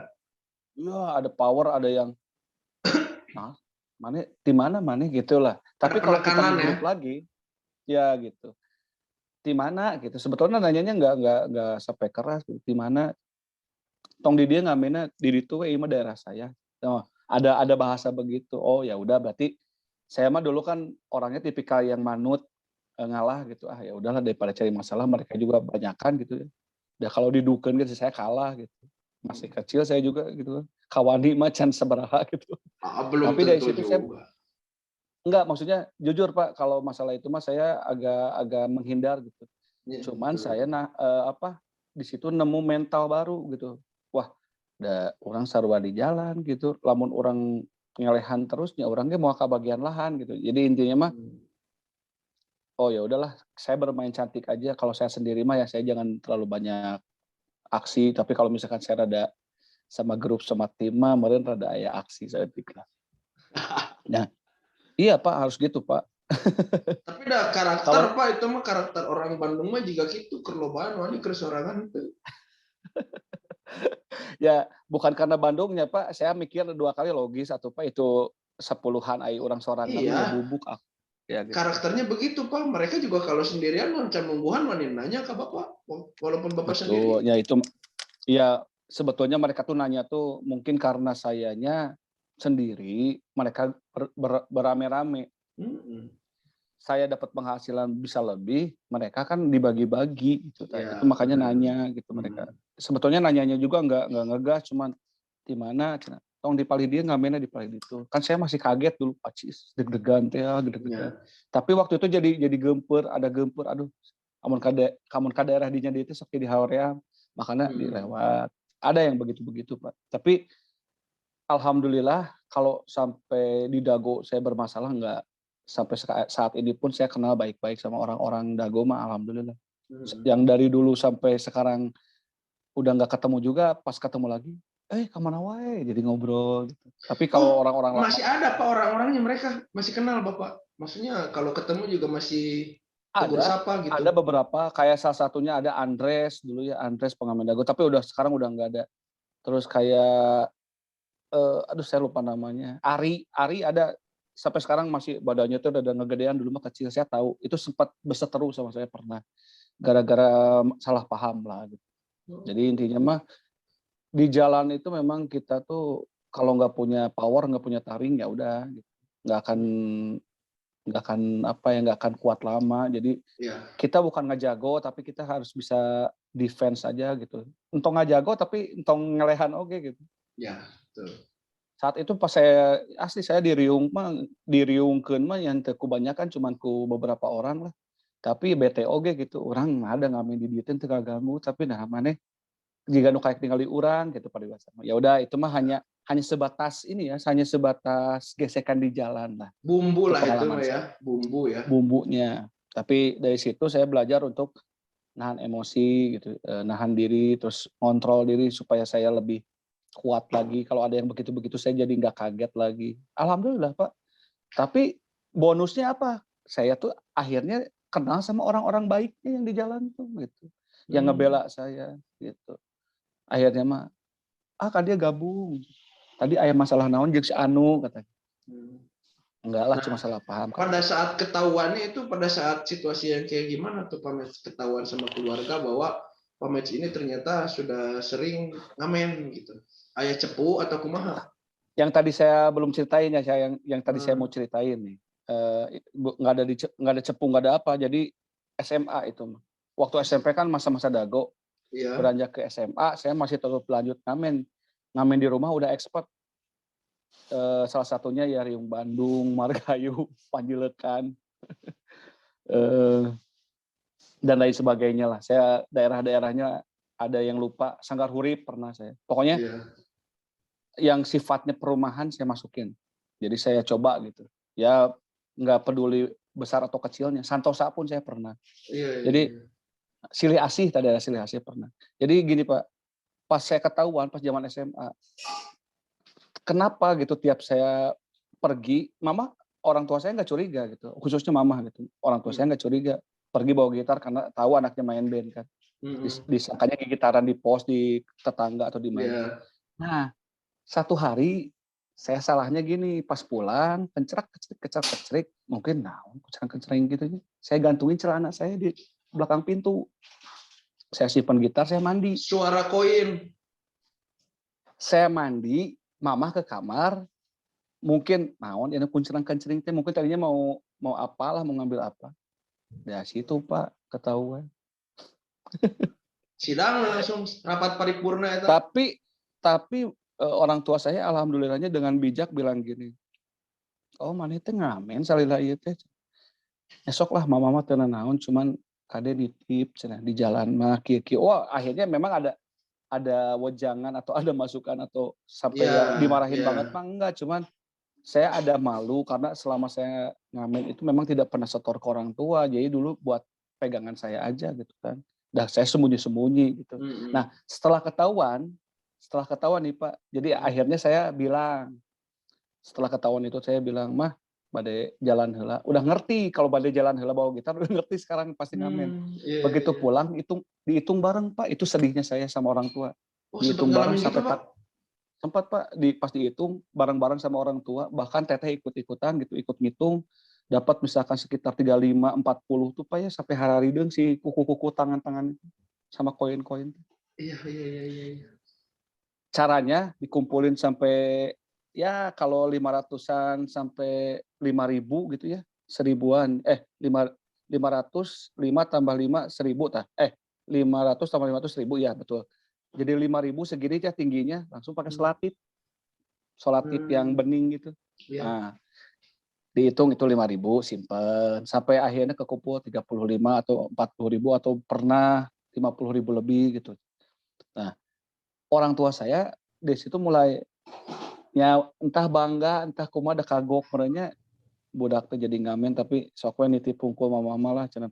Ya, ada power, ada yang nah, di mana mana gitulah.
Ada
Tapi kalau kita
penekanan ya.
ngegrup lagi, ya gitu. Di mana gitu. Sebetulnya nanyanya nggak sampai keras gitu. Di mana tong di dia ngamenna di ditu we mah daerah saya. Oh, ada bahasa begitu. Oh ya udah berarti saya mah dulu kan orangnya tipikal yang manut ngalah gitu. Ah ya udahlah daripada cari masalah mereka juga banyakan gitu ya. Udah kalau didukeun gitu saya kalah gitu. Masih kecil saya juga gitu. Kawani mah can sabaraha gitu.
Belum
Tapi dari
tentu
situ saya
juga.
enggak, maksudnya jujur Pak, kalau masalah itu mah saya agak menghindar gitu.
Ya,
Cuman
betul.
saya di situ nemu mental baru gitu. Wah, da urang sarua di jalan gitu, lamun orang ngelehan terus nya urang ge moal kabagian lahan gitu. Jadi intinya mah, oh ya udahlah saya bermain cantik aja, kalau saya sendiri mah ya saya jangan terlalu banyak aksi, tapi kalau misalkan saya rada sama grup sama tim mah meureun rada aya aksi saya pikir. Nah, iya Pak, harus gitu Pak.
Tapi dah karakter
Kalau
Pak, itu mah karakter orang Bandung mah juga gitu, kerlobaan wani keur sorangan teu.
ya bukan karena Bandungnya Pak, saya mikir 2 kali logis atuh Pak, itu sepuluhan ai urang sorangan mah ya
Iya,
bubuk ya gitu.
karakternya begitu Pak. Mereka juga kalau sendirian mancan mungguhan wani nanya ke Bapak, walaupun Bapak
Betul,
sendiri.
ya itu ya sebetulnya mereka tuh nanya tuh mungkin karena sayanya sendiri, mereka beramai-ramai.
Mhm.
Saya dapat penghasilan bisa lebih, mereka kan dibagi-bagi gitu. Itu
Ya,
makanya
benar.
nanya gitu mereka. Sebetulnya nanyanya juga nggak ngegas, cuman di mana cenah, tong dipalih dia ngamena dipalih itu. Kan saya masih kaget dulu, pacis deg-degan teh ya, deg-degan.
Ya.
Tapi waktu itu jadi gemper, ada gemper, aduh, amun ka daerah dinya dieu teh sok di hahoream, makanya dilewat. Ada yang begitu-begitu, Pak. Tapi alhamdulillah kalau sampai di Dago saya bermasalah enggak. Sampai saat ini pun saya kenal baik-baik sama orang-orang Dago mah alhamdulillah. Yang dari dulu sampai sekarang udah nggak ketemu juga, pas ketemu lagi, ka mana wae, jadi ngobrol gitu. Tapi kalau
Oh,
orang-orang lama
masih ada Pak orang-orangnya, mereka masih kenal Bapak? Maksudnya kalau ketemu juga masih tegur sapa
ada
gitu?
beberapa, kayak salah satunya ada Andres dulu ya, Andres pengamen Dago, tapi sekarang udah nggak ada. Terus kayak aduh saya lupa namanya, Ari ada, sampai sekarang masih badannya tuh udah ngegedean, dulu mah kecil, saya tahu. Itu sempat berseteru sama saya pernah, gara-gara salah paham lah gitu. Jadi intinya mah, di jalan itu memang kita tuh kalau nggak punya power, nggak punya taring, ya udah gitu. Nggak akan nggak akan kuat lama. Jadi
Ya,
kita bukan ngejago, tapi kita harus bisa defense aja gitu. Entong ngajago tapi entong ngelehan oge gitu.
ya, betul.
Saat itu pas saya asli saya diriungkeun mah yang teu kubanyakan cuman ku beberapa orang lah. Tapi bete oge gitu, urang ada ngamen di dieu teh teu kaganggu, tapi nah maneh jiga nu kaek ningali urang gitu paribasan. Ya udah itu mah hanya sebatas ini ya, hanya sebatas gesekan di jalan lah.
Bumbu
Itu
lah itu
pengalaman
mah ya,
saya,
bumbu ya.
bumbunya. Tapi dari situ saya belajar untuk nahan emosi gitu, nahan diri, terus ngontrol diri supaya saya lebih kuat lagi. Kalau ada yang begitu-begitu saya jadi nggak kaget lagi. Alhamdulillah Pak. Tapi bonusnya apa? Saya tuh akhirnya kenal sama orang-orang baiknya yang di jalan tuh gitu. Yang
Hmm.
ngebela saya gitu. Akhirnya mah, kan dia gabung. Tadi aya masalah naon jeung si Anu katanya.
Hmm.
Enggak lah
Nah,
cuma salah paham
pada
katanya.
saat ketahuannya itu pada saat situasi yang kayak gimana tuh Pak Mets ketahuan sama keluarga bahwa Pak Mets ini ternyata sudah sering ngamen gitu. Ayah cepu atau kumaha?
Yang tadi saya belum ceritain ya, yang tadi saya mau
Hmm.
ceritain nih. Nggak ada cepu, nggak ada apa. Jadi SMA itu. Waktu SMP kan masa-masa dago,
Iya.
beranjak ke SMA, saya masih terus lanjut ngamen. Ngamen di rumah udah expert. Salah satunya ya Riung Bandung, Margahayu, Panjelekan, eh, dan lain sebagainya lah. Saya daerah-daerahnya ada yang lupa. Sanggar Hurip pernah saya. Pokoknya
Iya.
yang sifatnya perumahan saya masukin. Jadi saya coba gitu. Ya nggak peduli besar atau kecilnya. Santosa pun saya pernah.
Iya.
Jadi silih asih tadi ada silih asih pernah. Jadi gini Pak, pas saya ketahuan pas zaman SMA, kenapa gitu tiap saya pergi, orang tua saya nggak curiga gitu, khususnya mama gitu. Orang tua saya nggak curiga pergi bawa gitar karena tahu anaknya main band kan. Disangkanya gitaran di pos di tetangga atau di mana.
Iya.
Nah, satu hari saya salahnya gini, pas pulang kecrak-kecrik, mungkin naon kecrang-kecring gitu. Saya gantungin celana saya di belakang pintu. Saya simpan gitar, saya mandi.
Suara koin.
Saya mandi, mama ke kamar, mungkin naon ini kuncrang-kencring teh mungkin tadinya mau apalah, mau ngambil apa. Ya situ Pak, ketahuan.
Sidang langsung rapat paripurna eta.
Tapi orang tua saya alhamdulillahnya dengan bijak bilang gini, oh maneh teh ngamen salila ieu teh. Esok lah mama mah teu naon cuman kade nitip cenah di jalan mah kieu-kieu. Wah, akhirnya memang ada wejangan atau ada masukan atau sampai yang dimarahin banget mah enggak, cuman saya ada malu karena selama saya ngamen itu memang tidak pernah setor ke orang tua. Jadi dulu buat pegangan saya aja gitu kan. Dah saya sembunyi-sembunyi gitu. Nah, setelah ketahuan nih Pak, jadi akhirnya saya bilang, setelah ketahuan itu saya bilang, "Mah, bade jalan heula." Udah ngerti kalau bade jalan heula bawa gitar, udah ngerti sekarang pasti ngamen. Begitu pulang dihitung bareng Pak, itu sedihnya saya sama orang tua.
Oh,
Dihitung bareng
gitu,
sampai
Pak?
sempat Pak, pas dihitung bareng-bareng sama orang tua, bahkan teteh ikut-ikutan gitu, ikut ngitung, dapat misalkan sekitar 35, 40 tuh Pak ya, sampai hararideung si kuku-kuku tangan-tangan itu, sama koin-koin.
Iya.
Caranya dikumpulin sampai, ya kalau 500-an sampai 5.000 gitu ya, 1.000-an, 500, 5 tambah 5, 1.000 tah, 500 tambah 500, 1.000 ya betul. Jadi 5.000 segini ya tingginya, langsung pakai solatip yang bening gitu. Nah, dihitung itu 5.000 simpen sampai akhirnya kekumpul 35 atau 40.000 atau pernah 50.000 lebih gitu. Nah, orang tua saya di situ mulai ya entah bangga, entah kumaha da kagok merenya budak teh jadi ngamen tapi sok we nitip hungkul mama lah cenah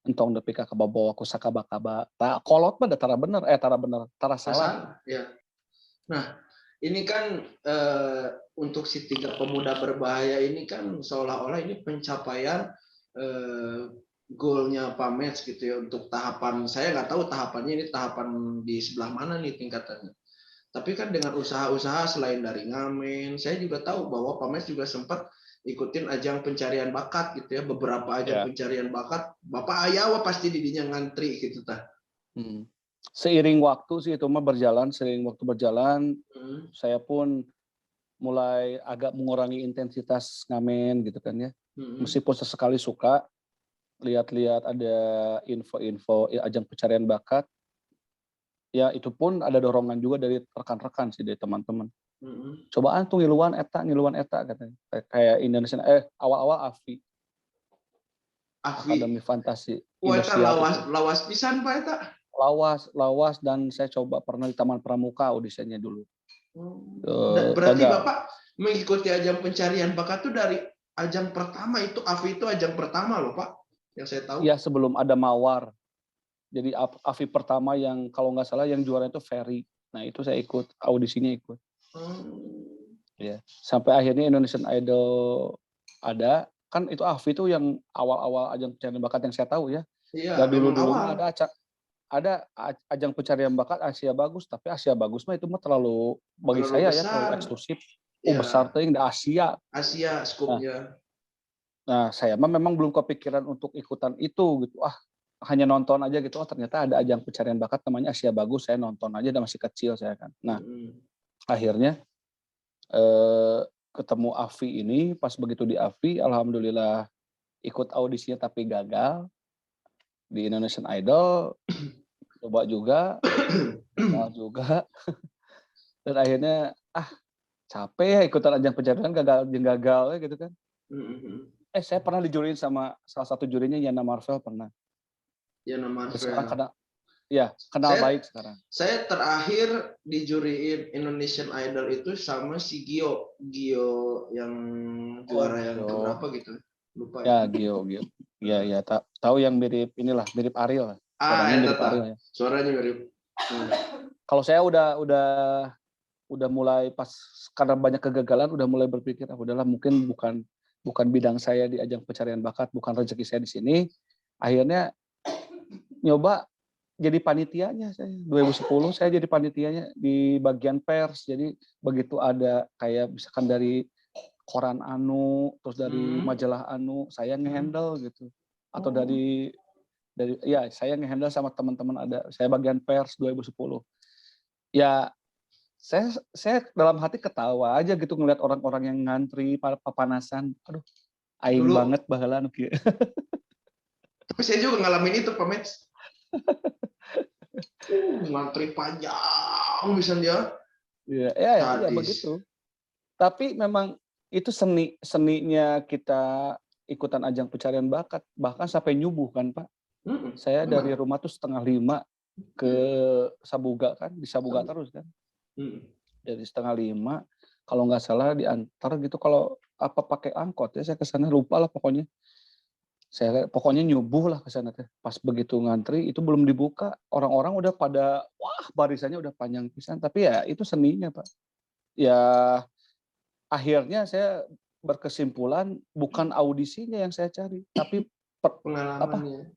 entong nepi ka kababawa ku sakaba-kaba. Tah kolot mah da tara bener, tara salah.
Ya. Nah, ini kan untuk si 3 pemuda berbahaya ini kan seolah-olah ini pencapaian goalnya Pak Mets gitu ya untuk tahapan, saya nggak tahu tahapannya ini tahapan di sebelah mana nih tingkatannya. Tapi kan dengan usaha-usaha selain dari ngamen, saya juga tahu bahwa Pak Mets juga sempat ikutin ajang pencarian bakat gitu ya, beberapa ajang pencarian bakat. Bapak ayawa pasti didinya ngantri gitu tah.
Seiring waktu sih itu mah seiring waktu berjalan, saya pun mulai agak mengurangi intensitas ngamen gitu kan ya. Meskipun sesekali suka lihat-lihat ada info-info ajang pencarian bakat, ya itu pun ada dorongan juga dari rekan-rekan sih, dari teman-teman. Cobaan tuh ngiluan eta katanya. Kayak Indonesian awal-awal AFI. Akademi Fantasi
Indosiar. Lawas pisan Pak eta.
Lawas dan saya coba pernah di Taman Pramuka audisinya dulu.
Berarti gagal. Bapak mengikuti ajang pencarian bakat itu dari ajang pertama itu, AFI itu ajang pertama loh Pak, yang saya tahu.
Iya, sebelum ada Mawar. Jadi AFI pertama yang kalau nggak salah yang juara itu Ferry. Nah itu saya ikut, audisinya ikut. Ya, sampai akhirnya Indonesian Idol ada, kan itu AFI itu yang awal-awal ajang pencarian bakat yang saya tahu ya.
Iya,
dan dulu ada ajang pencarian bakat Asia Bagus, tapi Asia Bagus mah itu mah terlalu bagi saya besar. Ya terlalu eksklusif. Besar teuing di Asia skupnya. Nah, saya mah memang belum kepikiran untuk ikutan itu gitu. Hanya nonton aja gitu. Ternyata ada ajang pencarian bakat namanya Asia Bagus, saya nonton aja dan masih kecil saya kan. Nah, akhirnya ketemu AFI ini, pas begitu di AFI alhamdulillah ikut audisinya tapi gagal. Di Indonesian Idol coba juga dan akhirnya capek ya ikutan ajang pencarian gagal gitu kan. Saya pernah dijuriin sama salah satu jurinya Yana Marvel pernah.
Yana Marvel.
Sekarang kenal baik sekarang.
Saya terakhir dijuriin Indonesian Idol itu sama si Gio yang juara yang keberapa gitu. Lupa
Ya,
ya.
Gio. Ya, tahu yang mirip inilah, mirip Ariel lah.
Ah,
Suaranya
eta
mirip
tah.
Ariel ya.
Suaranya mirip.
Kalau saya udah mulai pas karena banyak kegagalan udah mulai berpikir udahlah mungkin bukan bidang saya di ajang pencarian bakat, bukan rezeki saya di sini. Akhirnya nyoba jadi panitianya saya. 2010 saya jadi panitianya di bagian pers. Jadi begitu ada kayak misalkan dari koran Anu, terus dari majalah Anu, saya ngehandle gitu. Atau dari ya saya ngehandle sama teman-teman ada. Saya bagian pers 2010. Ya saya dalam hati ketawa aja gitu ngeliat orang-orang yang ngantri papanasan. Aduh, aing
Dulu,
banget baheula nu kieu.
tapi saya juga ngalamin itu, Pak Mets. Ngantri panjang bisa dia.
Ya
Sadis.
begitu. Tapi memang itu seninya kita ikutan ajang pencarian bakat, bahkan sampai nyubuh kan Pak. Saya dari rumah tuh 4:30 ke Sabuga kan, di Sabuga terus kan. Dari 4:30 kalau nggak salah diantar gitu, kalau apa pakai angkot ya saya ke sana lupa lah pokoknya. Saya pokoknya nyubuh lah ke sana teh. Pas begitu ngantri itu belum dibuka, orang-orang udah pada wah barisannya udah panjang pisan, tapi ya itu seninya Pak. Ya akhirnya saya berkesimpulan bukan audisinya yang saya cari, tapi
Pengalamannya.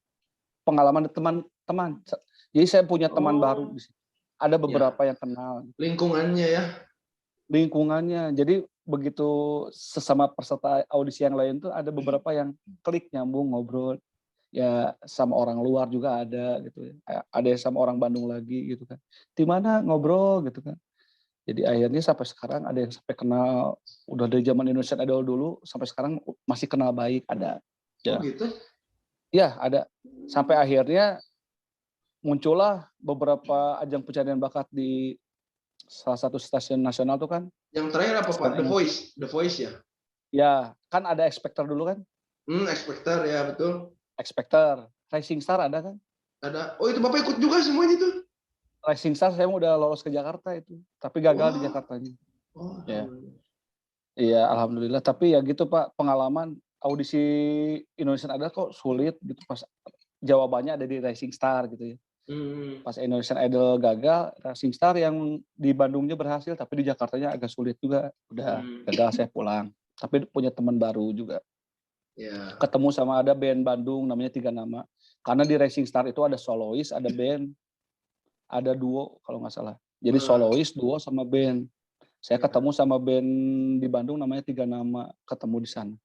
pengalaman teman-teman. Jadi saya punya teman baru di situ. Ada beberapa yang kenal.
Lingkungannya ya.
Lingkungannya. Jadi begitu sesama peserta audisi yang lain tuh ada beberapa yang klik nyambung ngobrol. Ya sama orang luar juga ada gitu. Ada yang sama orang Bandung lagi gitu kan. Di mana ngobrol gitu kan. Jadi akhirnya sampai sekarang ada yang sampai kenal, udah dari zaman Indonesian Idol dulu sampai sekarang masih kenal baik ada.
Oh
Ya,
gitu.
ya ada. Sampai akhirnya muncullah beberapa ajang pencarian bakat di salah satu stasiun nasional tuh kan.
Yang terakhir apa Pak? The Voice. The Voice ya?
Ya, kan ada X Factor dulu kan.
X-Factor ya betul.
X Factor, Rising Star ada kan.
Ada. Oh itu Bapak ikut juga semuanya tuh?
Rising Star saya udah lolos ke Jakarta itu, tapi gagal di Jakartanya.
Oh,
Ya. Iya, alhamdulillah. Tapi ya gitu Pak, pengalaman audisi Indonesian Idol kok sulit gitu pas jawabannya ada di Rising Star gitu ya. Pas Indonesian Idol gagal, Rising Star yang di Bandungnya berhasil, tapi di Jakartanya agak sulit juga. Udah gagal saya pulang. Tapi punya teman baru juga.
Ya.
Ketemu sama ada band Bandung namanya Tiga Nama. Karena di Rising Star itu ada solois, ada band, ada duo kalau nggak salah. Jadi solois, duo sama band. Saya ketemu sama band di Bandung namanya Tiga Nama, ketemu di sana.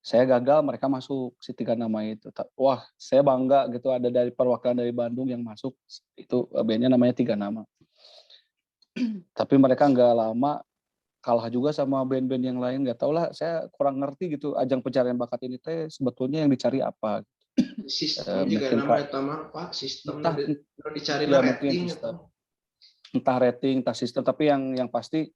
Saya gagal, mereka masuk si Tiga Nama itu. Wah, saya bangga gitu ada dari perwakilan dari Bandung yang masuk. Itu bandnya namanya Tiga Nama. Tapi mereka nggak lama kalah juga sama band-band yang lain. Nggak tahu lah, saya kurang ngerti gitu. Ajang pencarian bakat ini teh sebetulnya yang dicari apa?
Sistem juga namanya utama Pak. Sistem dicari
ya,
rating.
Entah rating, entah sistem. Tapi yang pasti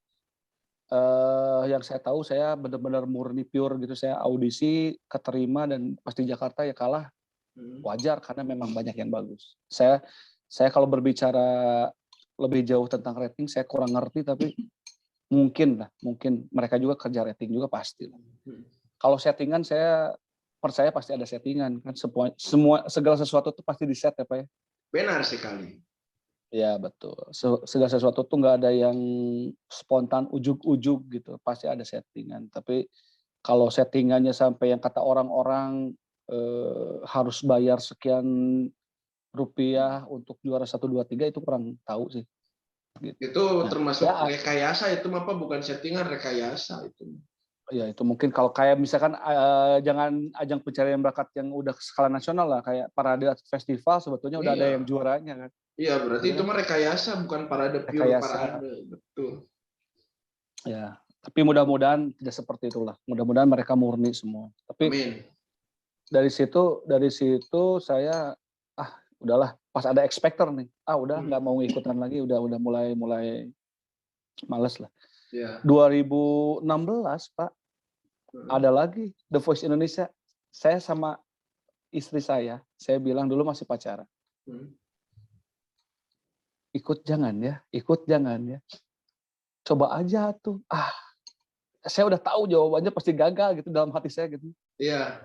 yang saya tahu saya benar-benar murni pure gitu, saya audisi keterima dan pas di Jakarta ya kalah, wajar karena memang banyak yang bagus. Saya kalau berbicara lebih jauh tentang rating saya kurang ngerti, tapi mungkin mereka juga kerja rating juga pasti. Kalau settingan saya percaya pasti ada settingan kan, segala sesuatu itu pasti di set ya Pak ya.
Benar sekali.
Ya betul. Segala sesuatu tuh nggak ada yang spontan ujug-ujug gitu. Pasti ada settingan. Tapi kalau settingannya sampai yang kata orang-orang harus bayar sekian rupiah untuk juara 1, 2, 3 itu kurang tahu sih. Gitu.
Itu termasuk
ya,
rekayasa itu apa bukan settingan, rekayasa itu.
Ya itu mungkin kalau kayak misalkan jangan ajang pencarian bakat yang udah skala nasional lah kayak parade festival sebetulnya udah ada yang juaranya kan.
Iya, berarti itu mah rekayasa bukan parade pure parade. Betul.
Ya, tapi mudah-mudahan tidak seperti itulah. Mudah-mudahan mereka murni semua. Tapi
Amin.
Dari situ saya udahlah pas ada X Factor nih. Udah nggak mau ikutan lagi, udah mulai males lah.
Ya.
2016 Pak ada lagi The Voice Indonesia. Saya sama istri saya bilang dulu masih pacaran. Ikut jangan ya. Coba aja tuh. Saya udah tahu jawabannya pasti gagal gitu dalam hati saya gitu.
Iya.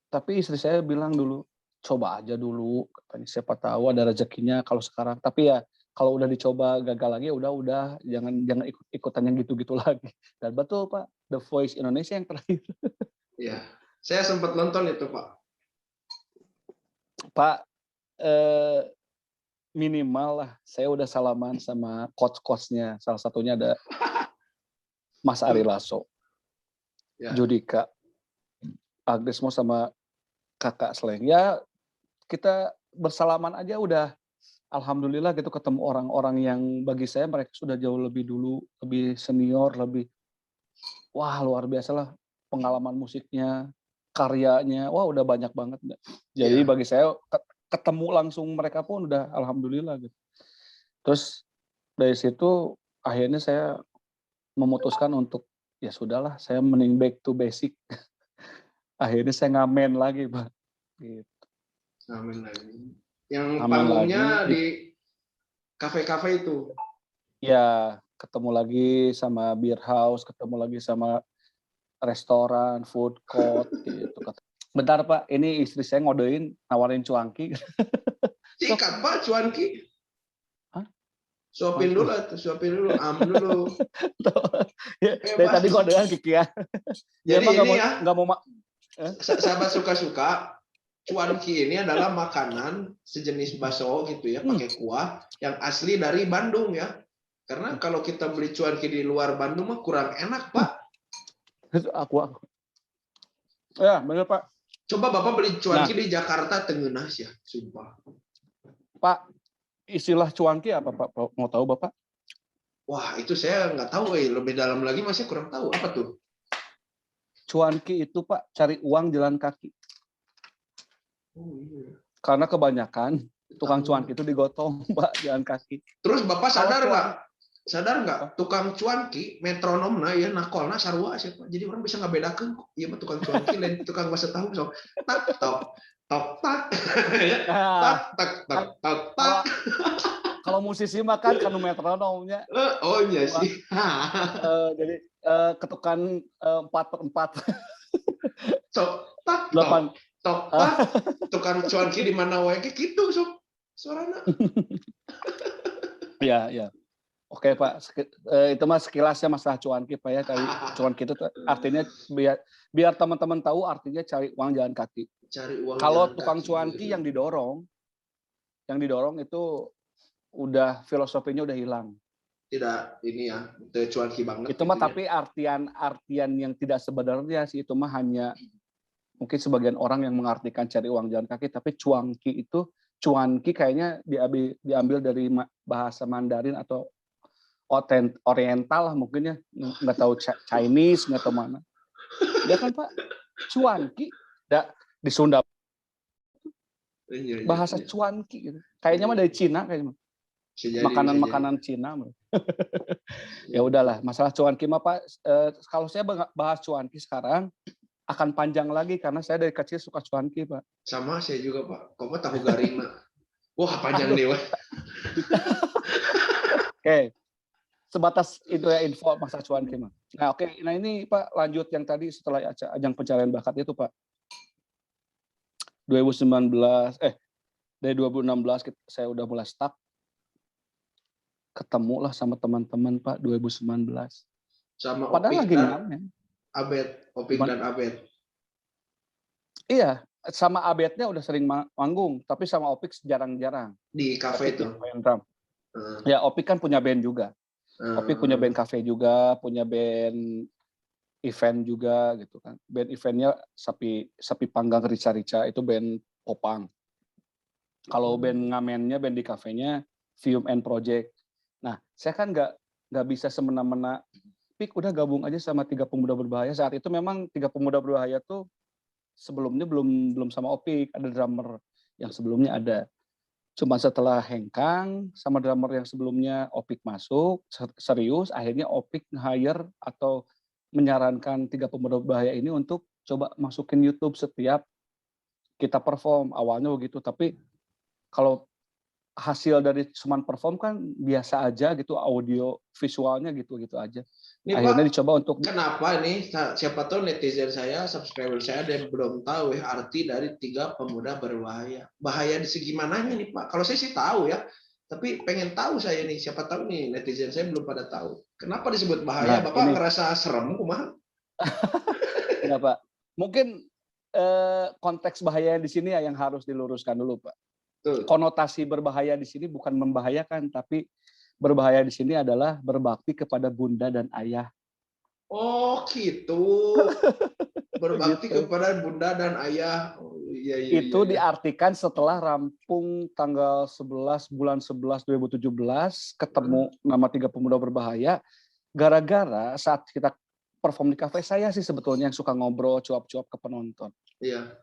Tapi istri saya bilang dulu, coba aja dulu, katanya siapa tahu ada rezekinya kalau sekarang. Tapi ya kalau udah dicoba gagal lagi, udah jangan ikut-ikutan yang gitu-gitu lagi. Dan betul Pak, The Voice Indonesia yang terakhir.
Iya. Saya sempat nonton itu, Pak.
Pak, minimal lah, saya udah salaman sama coach-coachnya. Salah satunya ada Mas Ari Lasso,
Ya.
Judika, Agnes Mo sama Kakak Sleng. Ya kita bersalaman aja udah alhamdulillah gitu ketemu orang-orang yang bagi saya mereka sudah jauh lebih dulu, lebih senior, lebih wah luar biasa lah pengalaman musiknya, karyanya, wah udah banyak banget. Jadi
Iya.
bagi saya ketemu langsung mereka pun udah alhamdulillah gitu. Terus dari situ akhirnya saya memutuskan untuk ya sudahlah saya mending back to basic. Akhirnya saya ngamen lagi, Pak. Gitu.
Ngamen lagi. Yang
Ngamen
panggungnya
lagi.
di kafe-kafe itu.
Ya, ketemu lagi sama beer house, ketemu lagi sama restoran, food court gitu. Bentar Pak, ini istri saya ngodein nawarin cuanki.
Sikat Pak cuanki.
Hah?
Suapin dulu, am dulu.
Ya, dari tadi ngodein Kiki ya.
Jadi
emang
ini
nggak mau
sahabat suka-suka, cuanki ini adalah makanan sejenis bakso gitu ya, pakai kuah yang asli dari Bandung ya. Karena kalau kita beli cuanki di luar Bandung mah kurang enak, Pak.
Aku. Ya, benar Pak.
Coba Bapak beli cuanki di Jakarta Tengenas ya, sumpah.
Pak, istilah cuanki apa Pak? Mau tahu Bapak?
Wah, itu saya nggak tahu, lebih dalam lagi masih kurang tahu. Apa tuh?
Cuanki itu Pak, cari uang jalan kaki.
Oh, iya.
Karena kebanyakan tukang cuanki itu digotong Pak, jalan kaki.
Terus Bapak sadar nggak tukang cuanki metronomna ya nakolna sarua siapa? Jadi orang bisa ngebedakan iya mah tukang cuanki lain tukang bakso tahu so tak tok tok tak tak tak tak tak tak.
Kalau musisi mah kan metronomnya.
Oh iya sih.
Jadi ketukan 4/4.
Sok tak tok tok tak. Tukang cuanki di mana wae gitu sok suarana.
Ya. Oke Pak, itu mah sekilasnya masalah cuanki Pak ya. Cuanki itu artinya biar teman-teman tahu artinya cari uang jalan kaki. Kalau tukang cuanki yang didorong itu udah filosofinya udah hilang.
Tidak ini ya, itu cuanki banget.
Itu mah tapi artian yang tidak sebenarnya sih itu mah hanya mungkin sebagian orang yang mengartikan cari uang jalan kaki, tapi cuanki kayaknya diambil dari bahasa Mandarin atau Oriental lah mungkin ya, nggak tahu Chinese nggak tahu mana. Ya kan Pak, cuanki di Sunda bahasa cuanki gitu. Kayaknya mah dari Cina kayaknya. Makanan Cina. Ya udahlah, masalah cuanki mah Pak, kalau saya bahas cuanki sekarang akan panjang lagi karena saya dari kecil suka cuanki Pak.
Sama saya juga Pak. Kok tahu garing Pak. Wah panjang nih Pak.
Oke. Sebatas itu ya info masa cuanki mah. Nah oke, nah ini Pak lanjut yang tadi setelah ajang pencarian bakat itu Pak. 2019 dari 2016 saya udah mulai stuck. Ketemulah sama teman-teman Pak 2019.
Sama
padahal
Opik
lagi
dan Abed, Opik dan Abed.
Iya, sama Abednya udah sering manggung, tapi sama Opik jarang-jarang.
Di kafe itu.
Main drum. Ya Opik kan punya band juga. Opik punya band cafe juga, punya band event juga gitu kan. Band eventnya Sapi Panggang Rica-Rica itu band popang. Kalau band ngamennya, band di kafenya Fium and Project. Nah, saya kan nggak bisa semena-mena. Pik udah gabung aja sama Tiga Pemuda Berbahaya. Saat itu memang Tiga Pemuda Berbahaya tuh sebelumnya belum sama Opik, ada drummer yang sebelumnya ada. Cuma setelah hengkang sama drummer yang sebelumnya Opik masuk serius, akhirnya Opik hire atau menyarankan Tiga Pemuda Berbahaya ini untuk coba masukin YouTube setiap kita perform. Awalnya begitu, tapi kalau hasil dari cuman perform kan biasa aja gitu, audio visualnya gitu-gitu aja.
Nih
Akhirnya
Pak,
dicoba untuk
kenapa nih? Siapa tahu netizen saya, subscriber saya ada yang belum tahu ya arti dari 3 pemuda berbahaya. Bahaya di segi mananya nih Pak? Kalau saya sih tahu ya, tapi pengen tahu saya nih. Siapa tahu nih netizen saya belum pada tahu. Kenapa disebut bahaya?
nah
Bapak
ini
ngerasa serem kumaha?
enggak Pak. Mungkin konteks bahaya di sini ya yang harus diluruskan dulu Pak.
Tuh.
Konotasi berbahaya di sini bukan membahayakan, tapi berbahaya di sini adalah berbakti kepada bunda dan ayah.
Oh gitu. Berbakti
Gitu.
kepada bunda dan ayah. Oh, iya, iya,
Itu
iya.
diartikan setelah rampung tanggal 11 bulan 11 2017 ketemu nama 3 pemuda berbahaya, gara-gara saat kita perform di kafe, saya sih sebetulnya yang suka ngobrol cuap-cuap ke penonton.
Iya.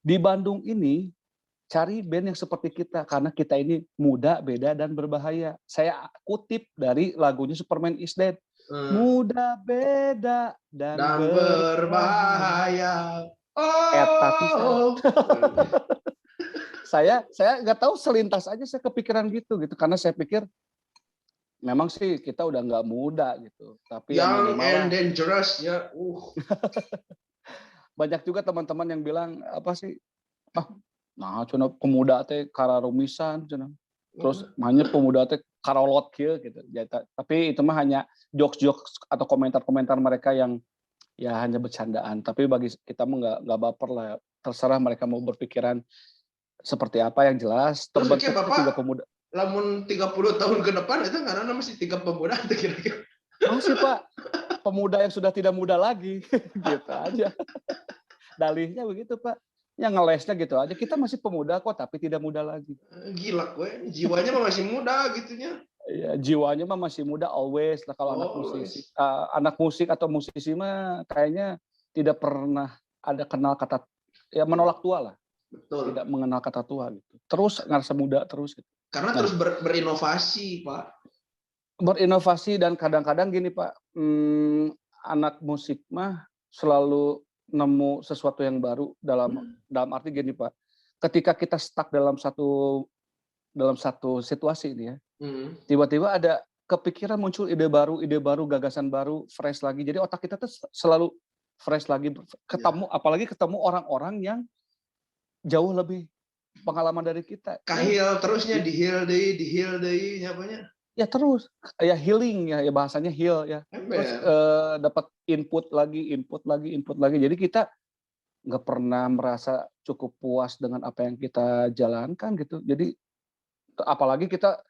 Di Bandung ini cari band yang seperti kita karena kita ini muda, beda dan berbahaya. Saya kutip dari lagunya Superman is Dead. Muda, beda dan
berbahaya.
Eta pisan.
Oh.
Saya nggak tahu, selintas aja saya kepikiran gitu karena saya pikir memang sih kita udah nggak muda gitu, tapi ya
Young
minimal
and
lah.
dangerous ya.
Banyak juga teman-teman yang bilang apa sih, nah cina pemuda teh kararumisan cina. Terus hanya pemuda teh karolot kieu gitu. Ya, tapi itu mah hanya jokes-jokes atau komentar-komentar mereka yang ya hanya bercandaan. Tapi bagi kita mah nggak baper lah. Terserah mereka mau berpikiran seperti apa, yang jelas
Terus
terbentuk
Bapak
3 pemuda.
lamun 30 tahun ke depan itu karena masih 3 pemuda itu kira-kira.
Masih Pak, pemuda yang sudah tidak muda lagi, gitu aja. Dalihnya begitu Pak. Yang ngelesnya gitu aja. Kita masih pemuda kok, tapi tidak muda lagi.
Gila gue, jiwanya mah masih muda gitunya.
Ya, jiwanya mah masih muda always lah kalau anak musisi. Anak musik atau musisi mah kayaknya tidak pernah ada kenal kata ya menolak tua lah.
Betul.
Tidak mengenal kata tua gitu. Terus ngerasa muda terus gitu.
Karena terus berinovasi, Pak.
Berinovasi dan kadang-kadang gini Pak, anak musik mah selalu nemu sesuatu yang baru dalam arti gini Pak. Ketika kita stuck dalam satu situasi ini ya, tiba-tiba ada kepikiran, muncul ide baru, gagasan baru, fresh lagi. Jadi otak kita tuh selalu fresh lagi, apalagi ketemu orang-orang yang jauh lebih pengalaman dari kita.
Kahil terusnya dihil deui apanya?
Ya terus, ya healing ya bahasanya heal ya. Terus dapat input lagi. Jadi kita nggak pernah merasa cukup puas dengan apa yang kita jalankan gitu. Jadi apalagi kita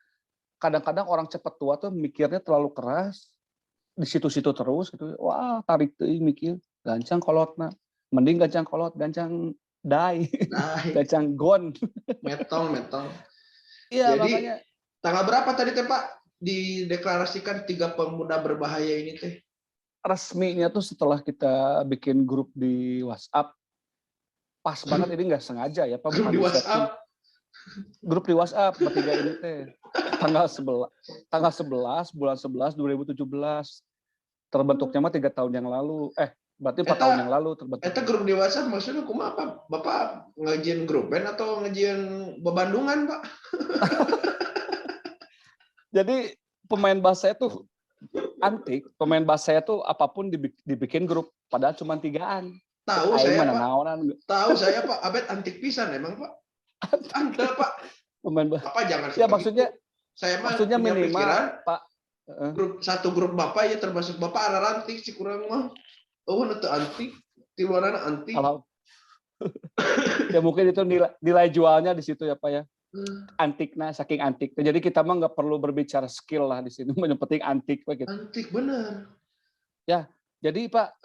kadang-kadang orang cepat tua tuh mikirnya terlalu keras, di situ-situ terus gitu. Wah, tarik teuing mikir, gancang kolotna. Mending gancang kolot, gancang dai. Gancang gon.
Metong.
Iya,
jadi
makanya
tanggal berapa tadi teh Pak dideklarasikan 3 pemuda berbahaya ini teh?
Resminya tuh setelah kita bikin grup di WhatsApp. Pas banget, ini nggak sengaja ya Pak.
Grup di WhatsApp?
Grup di WhatsApp bertiga ini teh. Tanggal 11 bulan 11 2017. Terbentuknya mah 3 tahun yang lalu. Berarti 4 tahun yang lalu terbentuk.
Eta grup di WhatsApp maksudnya kumaha apa? Bapak ngajian grup band atau ngajian bebandungan, Pak?
Jadi pemain bass saya tuh antik. Pemain bass saya tuh apapun dibikin grup. Padahal cuma 3-an.
Tahu saya Pak. Abet antik pisan emang Pak. Anda Pak.
Pemain bass.
Apa jangan
ya maksudnya
itu. Saya mah
maksudnya
punya
minimal
pikiran,
Pak.
Satu grup Bapak ya termasuk Bapak ada antik sih kurang mah. Oh, itu antik. Di luaran antik.
Ya mungkin itu nilai jualnya di situ ya Pak ya. Antiknya, saking antik. Jadi kita mah nggak perlu berbicara skill lah di sini. Yang penting antik Pak. Gitu.
Antik bener.
Ya, jadi Pak,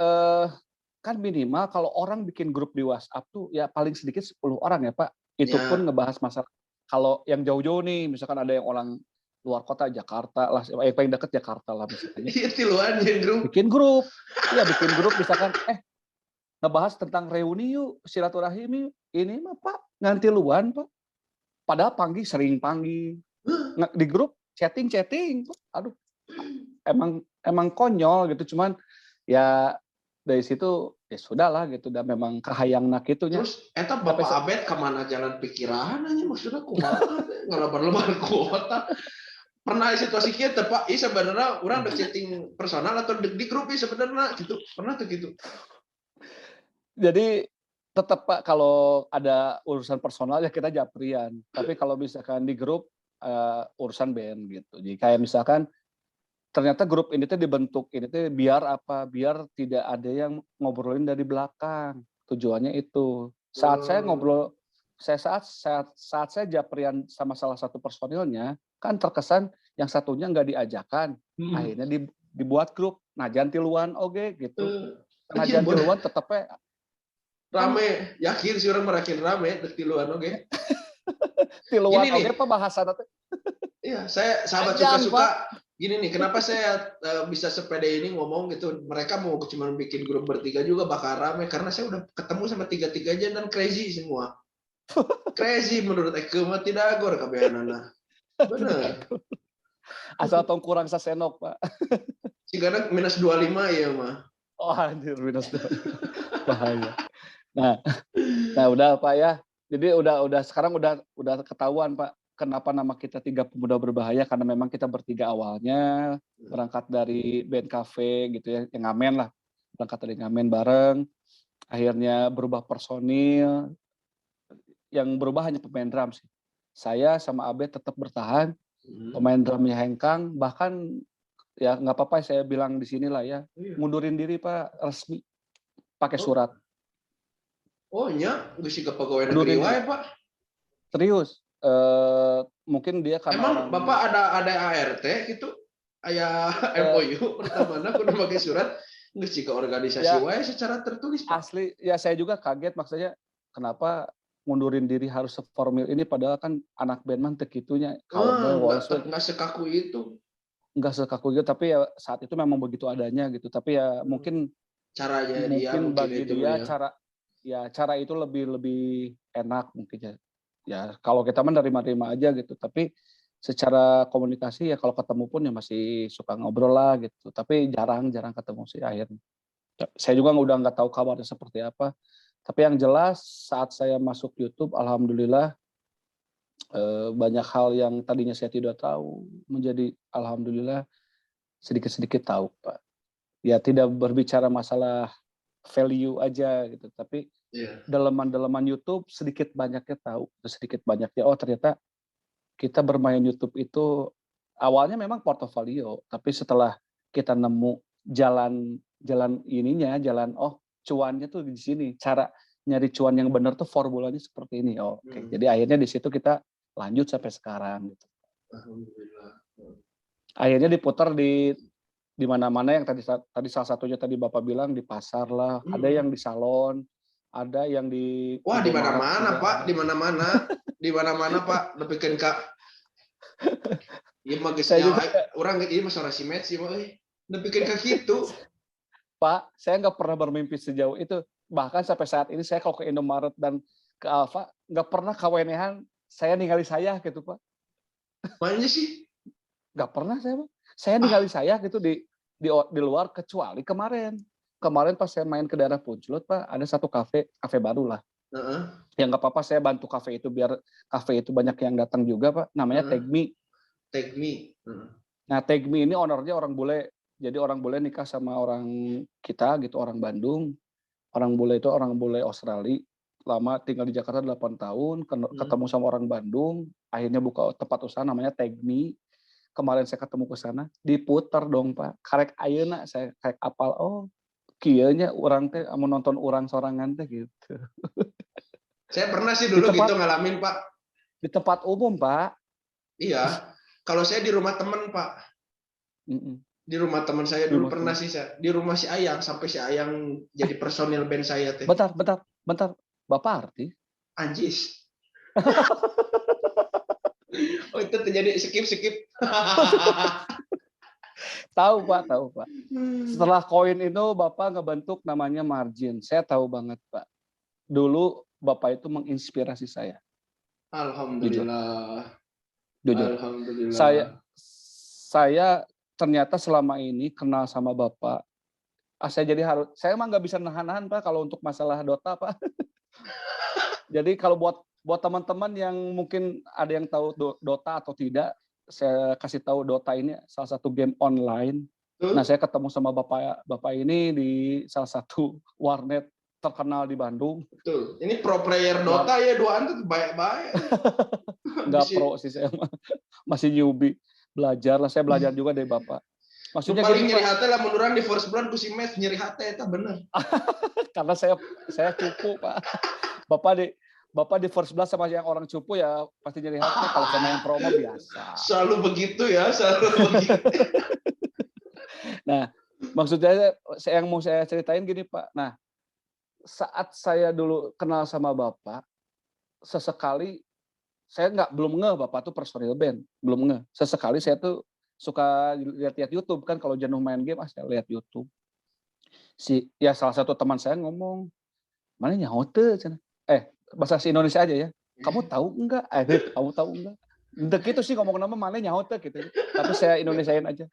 kan minimal kalau orang bikin grup di WhatsApp tuh ya paling sedikit 10 orang ya Pak. Itu pun ngebahas masalah. Kalau yang jauh-jauh nih, misalkan ada yang orang luar kota, Jakarta lah, yang paling dekat Jakarta lah misalnya.
Iya, tiluan yang grup.
Bikin grup. Ya, bikin grup misalkan, ngebahas tentang reuni yuk, silaturahim yuk. Ini mah Pak, nganti luan Pak. Padahal sering panggil. Di grup chatting. Aduh. Emang konyol gitu, cuman ya dari situ ya sudahlah gitu, dan memang kahayangna kitunya.
Terus eta
Sampai
Bapak Abed kemana jalan pikiran aja maksudnya kumaha ngalebar-lebar kuota. Pernah situasi kieu teh Pak, ieu sebenarnya urang udah chatting personal atau di grup ieu sebenarnya gitu. Pernah tuh gitu.
Jadi tetap Pak, kalau ada urusan personal ya kita japrian. Tapi kalau misalkan di grup urusan band gitu. Jadi kayak misalkan ternyata grup ini tuh dibentuk ini tuh biar apa? Biar tidak ada yang ngobrolin dari belakang. Tujuannya itu. Saat saya ngobrol, saat saya japrian sama salah satu personilnya, kan terkesan yang satunya nggak diajakan. Akhirnya dibuat grup. Nah, jangan tiluan oge gitu. Nah,
Anjir
jangan tiluan tetepnya
rame, yakin sih orang merakin rame dek tiluan oge.
tiluan
Gini nih,
oge apa bahasa nanti?
iya, saya sahabat
Panjang,
suka-suka. Gini nih, kenapa saya bisa sepede ini ngomong gitu? Mereka mau cuma bikin grup bertiga juga bakal rame karena saya udah ketemu sama tiga-tiganya dan crazy semua. Crazy menurut Eke mah tidak agor kabehanana. Bener.
Asal tong kurang sasenok, Pak.
Sigana minus 25 ya mah.
Oh anjir, minus 2. Bahaya. Nah udah Pak ya. Jadi udah sekarang udah ketahuan Pak, kenapa nama kita Tiga Pemuda Berbahaya, karena memang kita bertiga awalnya berangkat dari band cafe gitu ya, yang ngamen lah. Berangkat dari ngamen bareng, akhirnya berubah personil, yang berubah hanya pemain drum sih. Saya sama Abe tetap bertahan, pemain drumnya Hengkang, bahkan ya nggak apa-apa saya bilang di sini lah ya, mundurin diri Pak, resmi, pakai surat.
Oh nya, geus siga pegawai negeri
Mundurin
wae
diri.
Pak.
Serius, mungkin dia karena
Emang
orang
Bapak ada ART gitu? Aya MOU pertamana kudu make surat geus siga organisasi
Ya,
wae secara tertulis Pak.
asli ya saya juga kaget, maksudnya kenapa mundurin diri harus seformil ini, padahal kan anak band mah teu kitunya. Kalau
Nggak sekaku itu
enggak sekaku gitu, tapi ya saat itu memang begitu adanya gitu. Tapi ya mungkin
caranya dia mungkin
bagi
itu
dia
ya.
cara itu lebih enak mungkin ya. Ya kalau kita mah nerima-nerima aja gitu, tapi secara komunikasi ya kalau ketemu pun ya masih suka ngobrol lah gitu. Tapi jarang ketemu sih akhirnya. Saya juga udah nggak tahu kabarnya seperti apa. Tapi yang jelas saat saya masuk YouTube, alhamdulillah banyak hal yang tadinya saya tidak tahu menjadi alhamdulillah sedikit-sedikit tahu, Pak. Ya tidak berbicara masalah value aja gitu, tapi dalaman-dalaman YouTube sedikit banyaknya tahu, sedikit banyaknya oh ternyata kita bermain YouTube itu awalnya memang portofolio, tapi setelah kita nemu jalan ininya, oh cuannya tuh di sini, cara nyari cuan yang benar tuh formulanya seperti ini. Oh, oke. Jadi akhirnya di situ kita lanjut sampai sekarang gitu.
Alhamdulillah.
Akhirnya diputar di mana-mana, yang tadi salah satunya tadi Bapak bilang di pasar lah, ada yang di salon, ada yang di
Wah, di mana-mana, Pak,
ada.
di mana-mana. Di mana-mana, Pak, nepikeun ka ieu mah geus
Saya juga,
urang ieu mah sorasi match ieu mah euy. Nepikeun ka kitu.
Pak, saya nggak pernah bermimpi sejauh itu. Bahkan sampai saat ini saya kalau ke Indomaret dan ke Alfa nggak pernah kawenehan saya ningali saya gitu, Pak.
Mana sih?
Nggak pernah saya, Pak. Saya ningali saya gitu di luar, kecuali kemarin pas saya main ke daerah Punclut, Pak, ada satu kafe baru lah. Ya nggak apa-apa, saya bantu kafe itu biar kafe itu banyak yang datang juga, Pak. Namanya Take Me. Nah, Take Me ini ownernya orang bule. Jadi orang bule nikah sama orang kita gitu, orang Bandung. Orang bule itu orang bule Australia. Lama tinggal di Jakarta 8 tahun, ketemu sama orang Bandung, akhirnya buka tempat usaha namanya Take Me. Kemarin saya ketemu ke sana, diputer dong Pak. Karek ayeuna saya karek apal, oh kieu nya urang teh anu nonton urang sorangan teh gitu.
Saya pernah sih dulu gitu ngalamin, Pak.
Di tempat umum, Pak.
Iya. Kalau saya di rumah teman, Pak. Di rumah teman saya dulu pernah sih saya. Di rumah si Ayang, sampai si Ayang jadi personil band saya teh.
Bentar. Bapak Arti?
Anjis. Oh itu terjadi skip.
Tahu Pak. Setelah koin itu Bapak ngebentuk namanya Margin. Saya tahu banget Pak. Dulu Bapak itu menginspirasi saya.
Alhamdulillah.
Jujur.
Alhamdulillah.
Saya ternyata selama ini kenal sama Bapak saya jadi saya emang nggak bisa nahan-nahan Pak kalau untuk masalah Dota Pak. Jadi kalau buat teman-teman yang mungkin ada yang tahu Dota atau tidak, saya kasih tahu Dota ini salah satu game online. Nah, saya ketemu sama bapak ini di salah satu warnet terkenal di Bandung.
Betul. Ini pro player Dota ya, duaan tuh baik-baik.
Nggak pro sih, saya masih newbie. Saya belajar juga dari bapak. Maksudnya
paling
gini
nyeri
Pak,
hati lah menurang di first blood ku si match nyeri hati itu bener.
karena saya cupu Pak. Bapak di first blood sama yang orang cupu ya pasti nyeri hati. Kalau sama yang promo biasa.
Selalu begitu ya, selalu begitu.
Nah, maksudnya yang mau saya ceritain gini Pak. Nah, saat saya dulu kenal sama Bapak, sesekali saya belum ngeh Bapak tuh personil band, belum ngeh. Sesekali saya tuh suka lihat-lihat YouTube kan, kalau jenuh main game saya lihat YouTube. Salah satu teman saya ngomong, "Mana nyaho teu?" Bahasa Indonesia aja ya. "Kamu tahu enggak?" "Kamu tahu enggak?" Dek itu sih ngomong nama mana nyaho teu gitu. Tapi saya Indonesiain aja.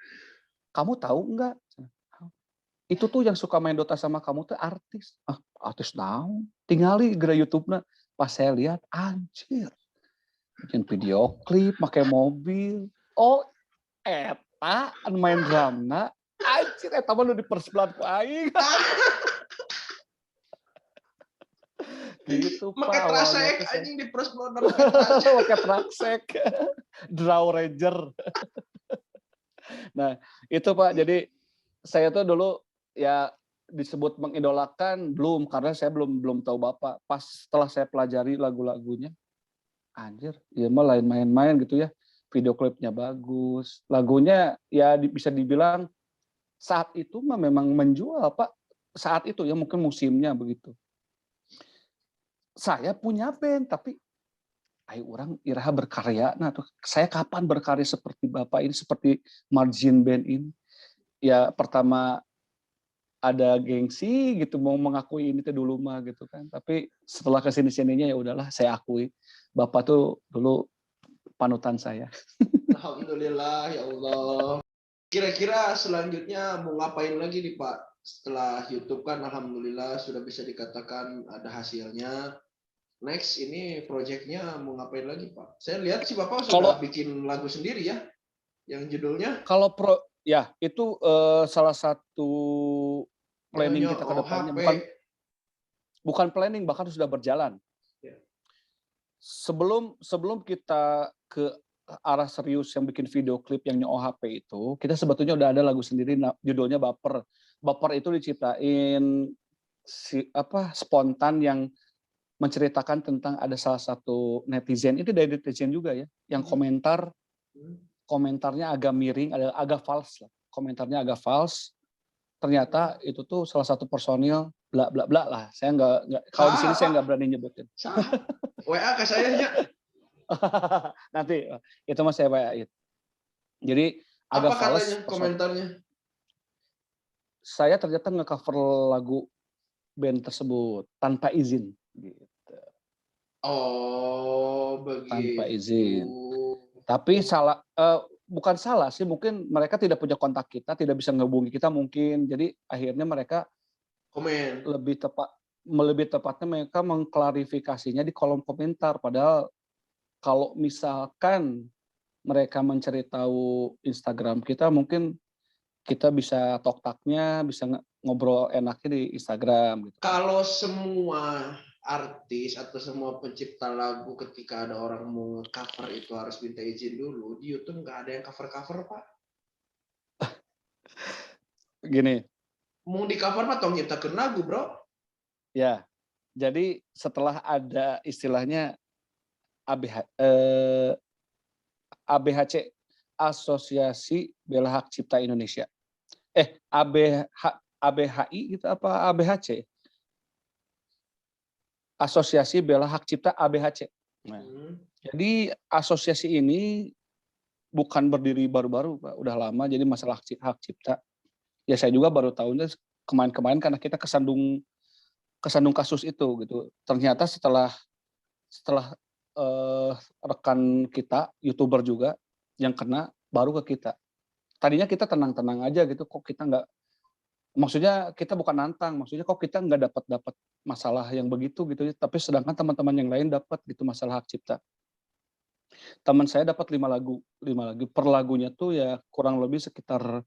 "Kamu tahu enggak? Itu tuh yang suka main Dota sama kamu tuh artis." "Ah, artis naon?" "Tingali geura YouTube-na." Pas saya lihat, anjir. Bikin video klip, pakai mobil. Oh, eta main drumna. Anjir, eta mah nu dipersebelahan ku aing. Gitu Pak
Make
awalnya.
trasek anjing di first blood make trasek.
Pakai traksek. Draw Ranger. Nah, itu Pak. Jadi saya tuh dulu ya disebut mengidolakan belum, karena saya belum tahu Bapak. Pas setelah saya pelajari lagu-lagunya, anjir, ya mah lain main-main gitu ya. Video klipnya bagus, lagunya ya bisa dibilang saat itu mah memang menjual Pak. Saat itu ya mungkin musimnya begitu. Saya punya band tapi ayo orang iraha berkarya. Nah, tuh saya kapan berkarya seperti Bapak ini, seperti Margin Band ini? Ya pertama ada gengsi gitu mau mengakui ini tuh dulu mah gitu kan. Tapi setelah kesini-sininya ya udahlah saya akui Bapak tuh dulu panutan saya.
Alhamdulillah ya Allah. Kira-kira selanjutnya mau ngapain lagi nih Pak? Setelah YouTube kan alhamdulillah sudah bisa dikatakan ada hasilnya. Next ini proyeknya mau ngapain lagi Pak? Saya lihat sih Bapak sudah bikin lagu sendiri ya, yang judulnya.
Kalau ya itu salah satu planning kita ke depannya, bukan planning, bahkan sudah berjalan.
Ya.
Sebelum kita ke arah serius yang bikin video klip yang nyo HP itu, kita sebetulnya udah ada lagu sendiri judulnya Baper. Baper itu diciptain spontan yang menceritakan tentang ada salah satu netizen, itu dari netizen juga ya, yang komentarnya agak miring, agak false lah. Komentarnya agak false. Ternyata itu tuh salah satu personil bla bla bla lah. Saya nggak kalau di sini saya nggak berani nyebutin.
WA ke saya nya.
Nanti itu mas saya WA-in. Jadi agak false
komentarnya.
Saya ternyata nge-cover lagu band tersebut tanpa izin gitu.
Oh, begitu.
Tanpa izin. Tapi bukan salah sih, mungkin mereka tidak punya kontak kita, tidak bisa ngehubungi kita mungkin. Jadi akhirnya mereka
komen.
Lebih tepatnya mereka mengklarifikasinya di kolom komentar. Padahal kalau misalkan mereka mencari tahu Instagram kita, mungkin kita bisa talk-talknya, bisa ngobrol enaknya di Instagram. Gitu.
Kalau semua artis atau semua pencipta lagu ketika ada orang mau cover itu harus minta izin dulu, di YouTube nggak ada yang cover-cover Pak.
Gini.
Mau di cover Pak, tong nyiptakeun lagu bro.
Ya, jadi setelah ada istilahnya ABHC, Asosiasi Bela Hak Cipta Indonesia. ABHI gitu apa ABHC? Asosiasi Bela Hak Cipta ABHC. Nah, jadi asosiasi ini bukan berdiri baru-baru, Pak. Udah lama, jadi masalah hak cipta. Ya saya juga baru tahunya kemarin-kemarin karena kita kesandung kasus itu gitu. Ternyata setelah rekan kita, YouTuber juga yang kena baru ke kita. Tadinya kita tenang-tenang aja gitu, kok kita Maksudnya kita bukan nantang, maksudnya kok kita nggak dapat masalah yang begitu gitu ya, tapi sedangkan teman-teman yang lain dapat gitu masalah hak cipta. Teman saya dapat 5 lagu per lagunya tuh ya kurang lebih sekitar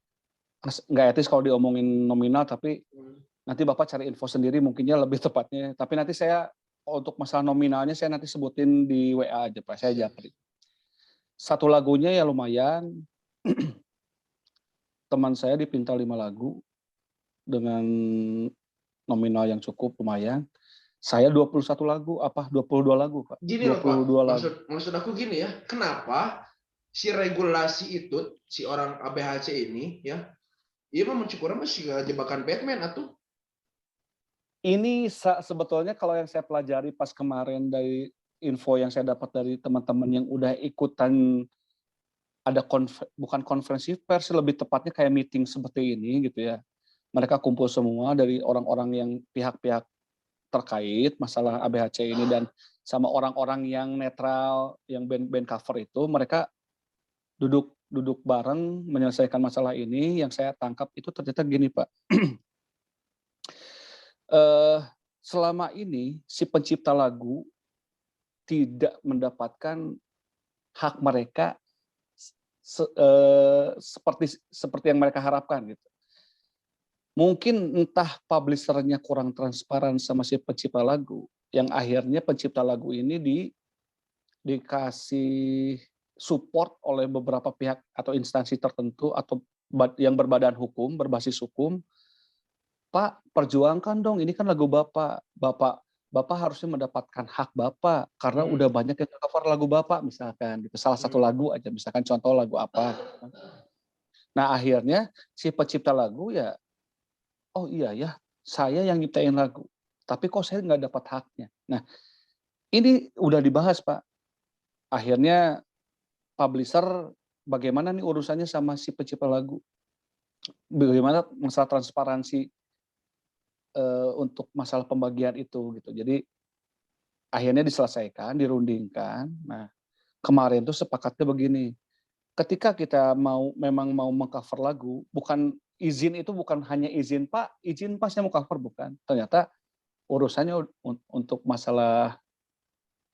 nggak etis kalau diomongin nominal, tapi nanti Bapak cari info sendiri mungkinnya lebih tepatnya. Tapi nanti saya untuk masalah nominalnya saya nanti sebutin di WA aja Pak, saya japri. Satu lagunya ya lumayan, teman saya dipinta 5 lagu dengan nominal yang cukup lumayan. Saya 21 lagu, 22 lagu, Pak.
Gini loh Pak,
22 lagu.
maksud aku gini ya, kenapa si regulasi itu, si orang ABHC ini ya, dia mah mencukuran masih jebakan Batman atau?
Ini sebetulnya kalau yang saya pelajari pas kemarin dari info yang saya dapat dari teman-teman yang udah ikutan ada bukan konferensi pers, lebih tepatnya kayak meeting seperti ini gitu ya. Mereka kumpul semua dari orang-orang yang pihak-pihak terkait masalah ABHC ini dan sama orang-orang yang netral, yang band cover itu, mereka duduk bareng menyelesaikan masalah ini. Yang saya tangkap itu ternyata gini Pak, selama ini si pencipta lagu tidak mendapatkan hak mereka seperti yang mereka harapkan gitu. Mungkin entah publishernya kurang transparan sama si pencipta lagu, yang akhirnya pencipta lagu ini dikasih support oleh beberapa pihak atau instansi tertentu atau yang berbadan hukum, berbasis hukum. Pak, perjuangkan dong, ini kan lagu Bapak. Bapak harusnya mendapatkan hak Bapak karena udah banyak yang cover lagu Bapak misalkan gitu. Salah satu lagu aja, misalkan contoh lagu apa. Nah, akhirnya si pencipta lagu ya, oh iya ya, saya yang nyiptain lagu, tapi kok saya nggak dapat haknya. Nah, ini udah dibahas Pak. Akhirnya publisher bagaimana nih urusannya sama si pencipta lagu? Bagaimana masalah transparansi untuk masalah pembagian itu gitu. Jadi akhirnya diselesaikan, dirundingkan. Nah, kemarin tuh sepakatnya begini. Ketika kita memang mau mengcover lagu, bukan izin itu bukan hanya izin Pak saya mau cover, bukan. Ternyata urusannya untuk masalah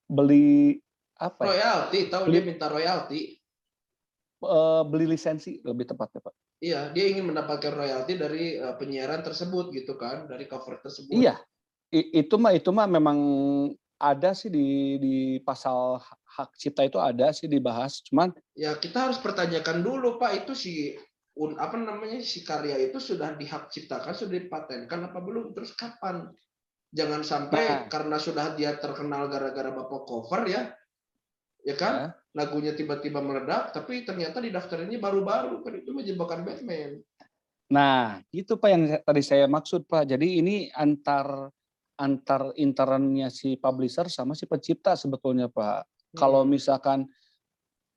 beli apa ya?
Royalti, tahu dia minta royalti.
Beli lisensi lebih tepatnya Pak.
Iya, dia ingin mendapatkan royalti dari penyiaran tersebut gitu kan, dari cover tersebut.
Iya, itu mah memang ada sih di pasal hak cipta itu ada sih dibahas, cuman
ya kita harus pertanyakan dulu Pak, itu si karya itu sudah dihak ciptakan, sudah dipatenkan apa belum, terus kapan? Jangan sampai karena sudah dia terkenal gara-gara Bapak cover ya kan, lagunya tiba-tiba meledak, tapi ternyata di daftarnya baru-baru, kan itu menjebakan Batman.
Nah, itu Pak yang tadi saya maksud Pak. Jadi ini antar internnya si publisher sama si pencipta sebetulnya Pak. Kalau misalkan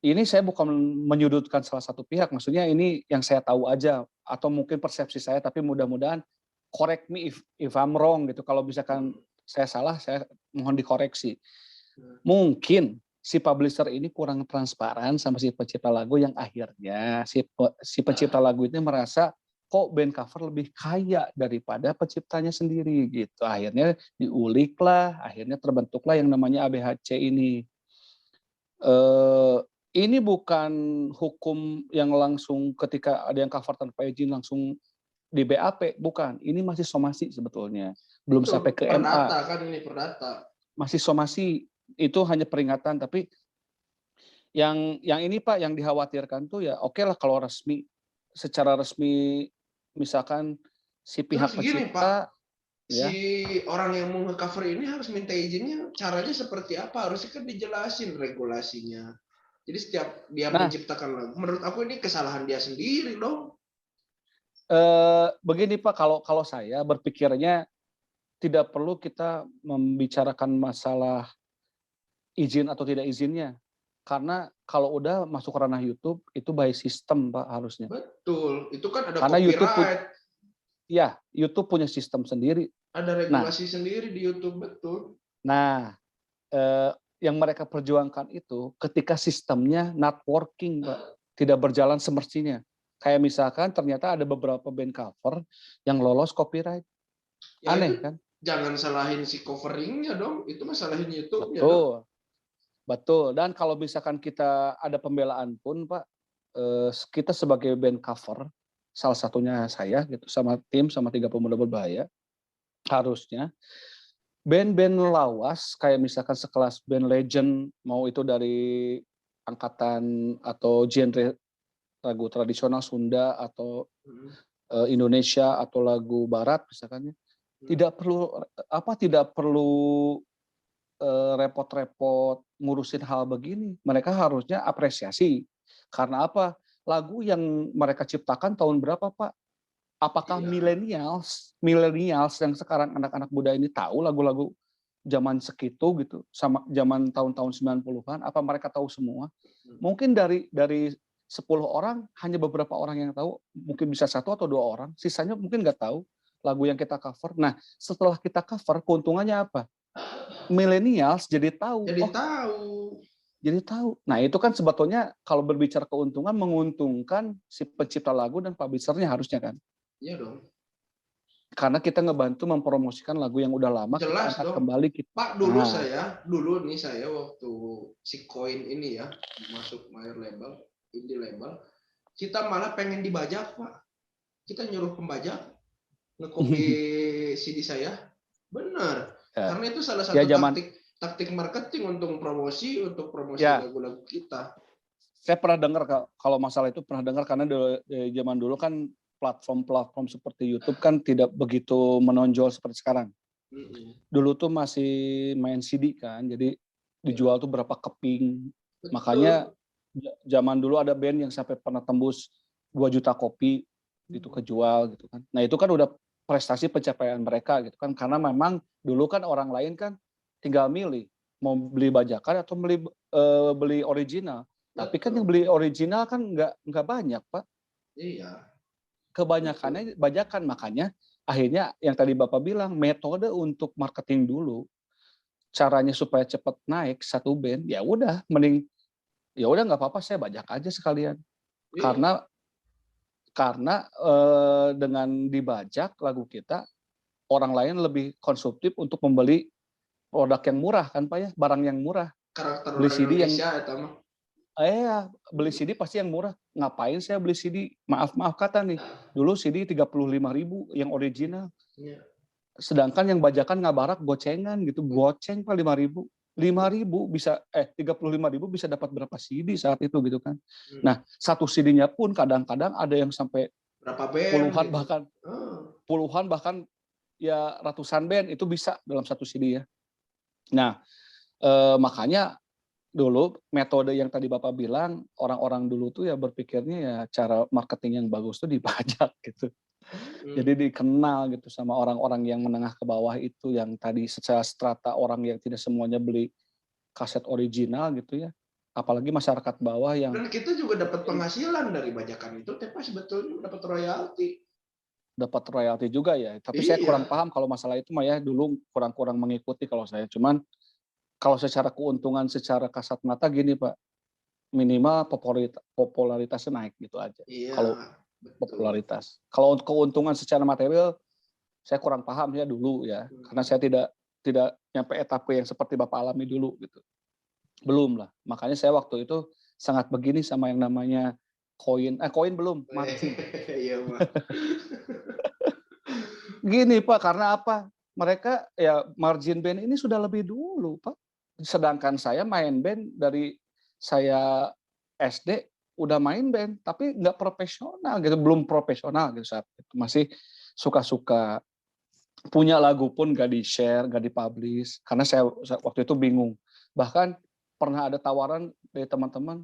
ini saya bukan menyudutkan salah satu pihak, maksudnya ini yang saya tahu aja atau mungkin persepsi saya, tapi mudah-mudahan correct me if I'm wrong gitu. Kalau misalkan saya salah, saya mohon dikoreksi. Mungkin si publisher ini kurang transparan sama si pencipta lagu yang akhirnya si pencipta lagu ini merasa kok band cover lebih kaya daripada penciptanya sendiri gitu. Akhirnya diuliklah, akhirnya terbentuklah yang namanya ABHC ini. Ini bukan hukum yang langsung ketika ada yang cover tanpa izin langsung di BAP, bukan. Ini masih somasi sebetulnya. Belum sampai ke MA.
Perdata kan ini, perdata.
Masih somasi, itu hanya peringatan, tapi yang ini Pak yang dikhawatirkan tuh ya oke lah kalau resmi, secara resmi misalkan si pihak pencipta
ya, si orang yang mau nge-cover ini harus minta izinnya, caranya seperti apa, harusnya kan dijelasin regulasinya. Jadi setiap dia menciptakan lagu, menurut aku ini kesalahan dia sendiri dong.
Begini Pak, kalau saya berpikirnya tidak perlu kita membicarakan masalah izin atau tidak izinnya. Karena kalau udah masuk ranah YouTube, itu by system Pak harusnya.
Betul, itu kan ada
karena
copyright.
YouTube punya sistem sendiri.
Ada regulasi sendiri di YouTube, betul.
Nah, yang mereka perjuangkan itu ketika sistemnya not working, Pak, tidak berjalan semestinya. Kayak misalkan ternyata ada beberapa band cover yang lolos copyright.
Ya
Aneh
itu
kan?
jangan salahin si coveringnya dong, itu masalahin YouTube-nya dong.
Betul. Betul. Dan kalau misalkan kita ada pembelaan pun, Pak, kita sebagai band cover, salah satunya saya gitu sama tim sama Tiga Pemuda Berbahaya, harusnya band-band lawas kayak misalkan sekelas band legend, mau itu dari angkatan atau genre lagu tradisional Sunda atau
Hmm.
Indonesia atau lagu barat misalkan ya, tidak perlu repot-repot ngurusin hal begini. Mereka harusnya apresiasi. Karena apa? Lagu yang mereka ciptakan tahun berapa, Pak? Apakah
Iya.
millennials yang sekarang anak-anak muda ini tahu lagu-lagu zaman segitu gitu, sama zaman tahun-tahun 90-an, apa mereka tahu semua? Mungkin dari 10 orang hanya beberapa orang yang tahu, mungkin bisa 1 atau 2 orang, sisanya mungkin nggak tahu lagu yang kita cover. Nah, setelah kita cover keuntungannya apa? Millennials jadi tahu,
Jadi
oh
tahu.
jadi tahu. Nah, itu kan sebetulnya kalau berbicara keuntungan menguntungkan si pencipta lagu dan publisher-nya harusnya kan.
Iya dong.
Karena kita ngebantu mempromosikan lagu yang udah lama, kita
Jelas
angkat
dong.
kembali.
Pak, dulu nih saya waktu si Koin ini ya masuk major label, indie label, kita malah pengen dibajak, Pak. Kita nyuruh pembajak nge-copy CD saya. Benar.
Ya.
Karena itu salah
Ya,
satu
zaman
taktik marketing untuk promosi
ya,
lagu-lagu kita.
saya pernah dengar kalau masalah itu pernah dengar karena dari zaman dulu kan platform-platform seperti YouTube kan tidak begitu menonjol seperti sekarang. Dulu tuh masih main CD kan, jadi dijual tuh berapa keping.
Betul.
Makanya zaman dulu ada band yang sampai pernah tembus 2 juta kopi itu kejual gitu kan. Nah, itu kan udah prestasi pencapaian mereka gitu kan, karena memang dulu kan orang lain kan tinggal milih mau beli bajakan atau beli original. Tapi kan yang beli original kan nggak banyak, Pak.
Iya.
Kebanyakannya bajakan, makanya akhirnya yang tadi Bapak bilang metode untuk marketing dulu, caranya supaya cepat naik satu band, ya udah mending ya udah nggak apa-apa saya bajak aja sekalian.
Iya.
Karena dengan dibajak lagu kita, orang lain lebih konsumtif untuk membeli produk yang murah kan Pak ya, barang yang murah.
Karakter
Beli
orang
CD yang
Indonesia itu mah.
beli CD pasti yang murah. Ngapain saya beli CD? Maaf kata nih, dulu CD 35.000 yang original.
Iya.
Sedangkan yang bajakan ngabarak gocengan gitu, goceng Pak 5.000. 5.000 bisa 35.000 bisa dapat berapa CD saat itu gitu kan. Nah, satu CD-nya pun kadang-kadang ada yang sampai
Berapa band
puluhan
gitu.
bahkan ya ratusan band itu bisa dalam satu CD ya. Nah, makanya dulu metode yang tadi Bapak bilang, orang-orang dulu tuh ya berpikirnya ya cara marketing yang bagus tuh dibajak gitu. Jadi dikenal gitu sama orang-orang yang menengah ke bawah itu, yang tadi secara strata orang yang tidak semuanya beli kaset original gitu ya. Apalagi masyarakat bawah yang
Dan kita juga dapat penghasilan dari bajakan itu, tapi sebetulnya dapat royalti.
dapat royalti juga ya. Tapi saya kurang paham kalau masalah itu mah ya, dulu kurang mengikuti kalau saya. Cuman kalau secara keuntungan secara kasat mata gini Pak, minimal popularitasnya naik gitu aja.
Iya,
Kalau
betul.
popularitas. Kalau untuk keuntungan secara material saya kurang paham ya dulu ya, karena saya tidak nyampe etape yang seperti Bapak alami dulu gitu. Belum lah. Makanya saya waktu itu sangat begini sama yang namanya koin belum, margin.
Iya, Pak.
Gini Pak, karena apa? Mereka ya margin band ini sudah lebih dulu Pak. Sedangkan saya main band dari saya SD udah main band, tapi nggak profesional gitu, belum profesional gitu saat itu. Masih suka-suka, punya lagu pun nggak di-share, nggak di-publish, karena saya waktu itu bingung. Bahkan pernah ada tawaran dari teman-teman,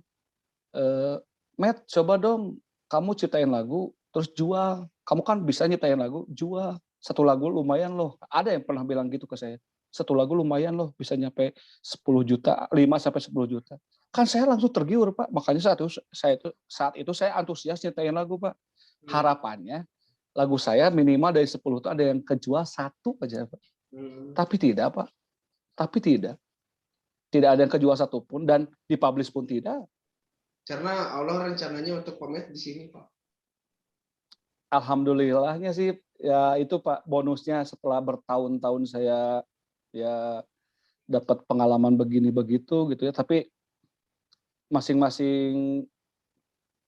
Matt, coba dong kamu ciptain lagu, terus jual. Kamu kan bisa nyiptain lagu, jual. Satu lagu lumayan loh. Ada yang pernah bilang gitu ke saya. Satu lagu lumayan loh, bisa nyampe 10 juta, 5 sampai 10 juta. Kan saya langsung tergiur, Pak. Makanya saat itu saya antusias nyiptain lagu, Pak. Harapannya lagu saya minimal dari 10 itu ada yang kejual 1 aja, Pak. Tapi tidak, Pak. Tapi tidak. Tidak ada yang kejual 1 pun dan dipublish pun tidak.
Karena Allah rencananya untuk pamit di sini, Pak.
alhamdulillahnya sih ya itu Pak bonusnya setelah bertahun-tahun saya ya dapat pengalaman begini begitu gitu ya. Tapi masing-masing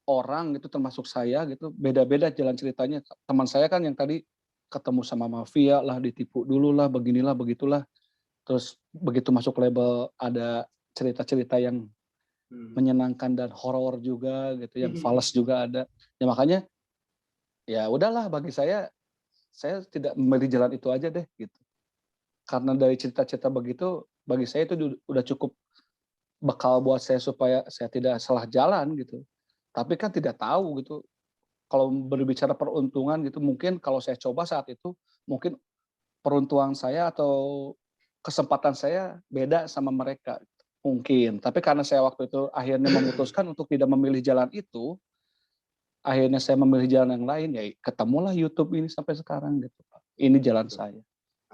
orang gitu termasuk saya gitu beda-beda jalan ceritanya. Teman saya kan yang tadi ketemu sama mafia lah, ditipu dulu lah, beginilah begitulah. Terus begitu masuk label ada cerita-cerita yang menyenangkan dan horor juga gitu, yang fals juga ada. Ya makanya ya udahlah bagi saya tidak memilih jalan itu aja deh gitu. Karena dari cerita-cerita begitu bagi saya itu udah cukup bekal buat saya supaya saya tidak salah jalan gitu. Tapi kan tidak tahu gitu. Kalau berbicara peruntungan gitu mungkin kalau saya coba saat itu mungkin peruntukan saya atau kesempatan saya beda sama mereka. Mungkin, tapi karena saya waktu itu akhirnya memutuskan untuk tidak memilih jalan itu, akhirnya saya memilih jalan yang lain, ya ketemulah YouTube ini sampai sekarang gitu, Pak. Ini jalan saya.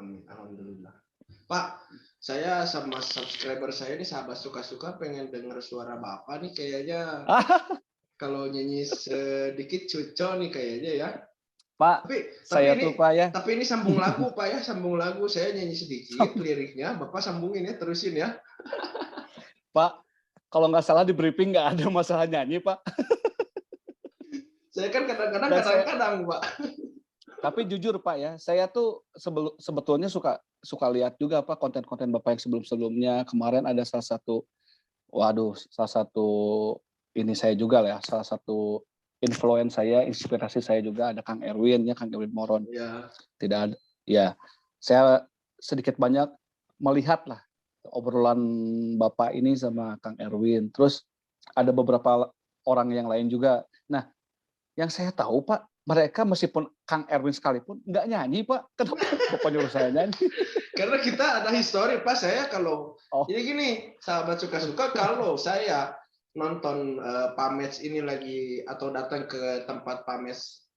Amin, alhamdulillah. Pak, saya sama subscriber saya ini sahabat suka-suka pengen dengar suara Bapak nih kayaknya. Kalau nyanyi sedikit cuco nih kayaknya ya.
Pak, saya
ini,
tuh Pak ya.
Tapi ini sambung lagu Pak ya, sambung lagu. Saya nyanyi sedikit liriknya, Bapak sambungin ya, terusin ya.
Pak, kalau nggak salah di briefing nggak ada masalah nyanyi Pak.
Saya kan kadang-kadang Pak.
Tapi jujur Pak ya, saya tuh sebetulnya suka lihat juga Pak konten-konten Bapak yang sebelum-sebelumnya. Kemarin ada salah satu ini saya juga lah ya, salah satu influence saya, inspirasi saya juga ada Kang Erwin ya, Kang Erwin Moron.
Ya.
Tidak ada, ya saya sedikit banyak melihat lah obrolan Bapak ini sama Kang Erwin. Terus ada beberapa orang yang lain juga. Nah, yang saya tahu Pak, mereka meskipun Kang Erwin sekalipun nggak nyanyi Pak. Kenapa Bapak nyuruh saya nyanyi?
Karena kita ada histori Pak, saya kalau jadi gini, sahabat suka-suka, kalau saya nonton Pames ini lagi atau datang ke tempat Pames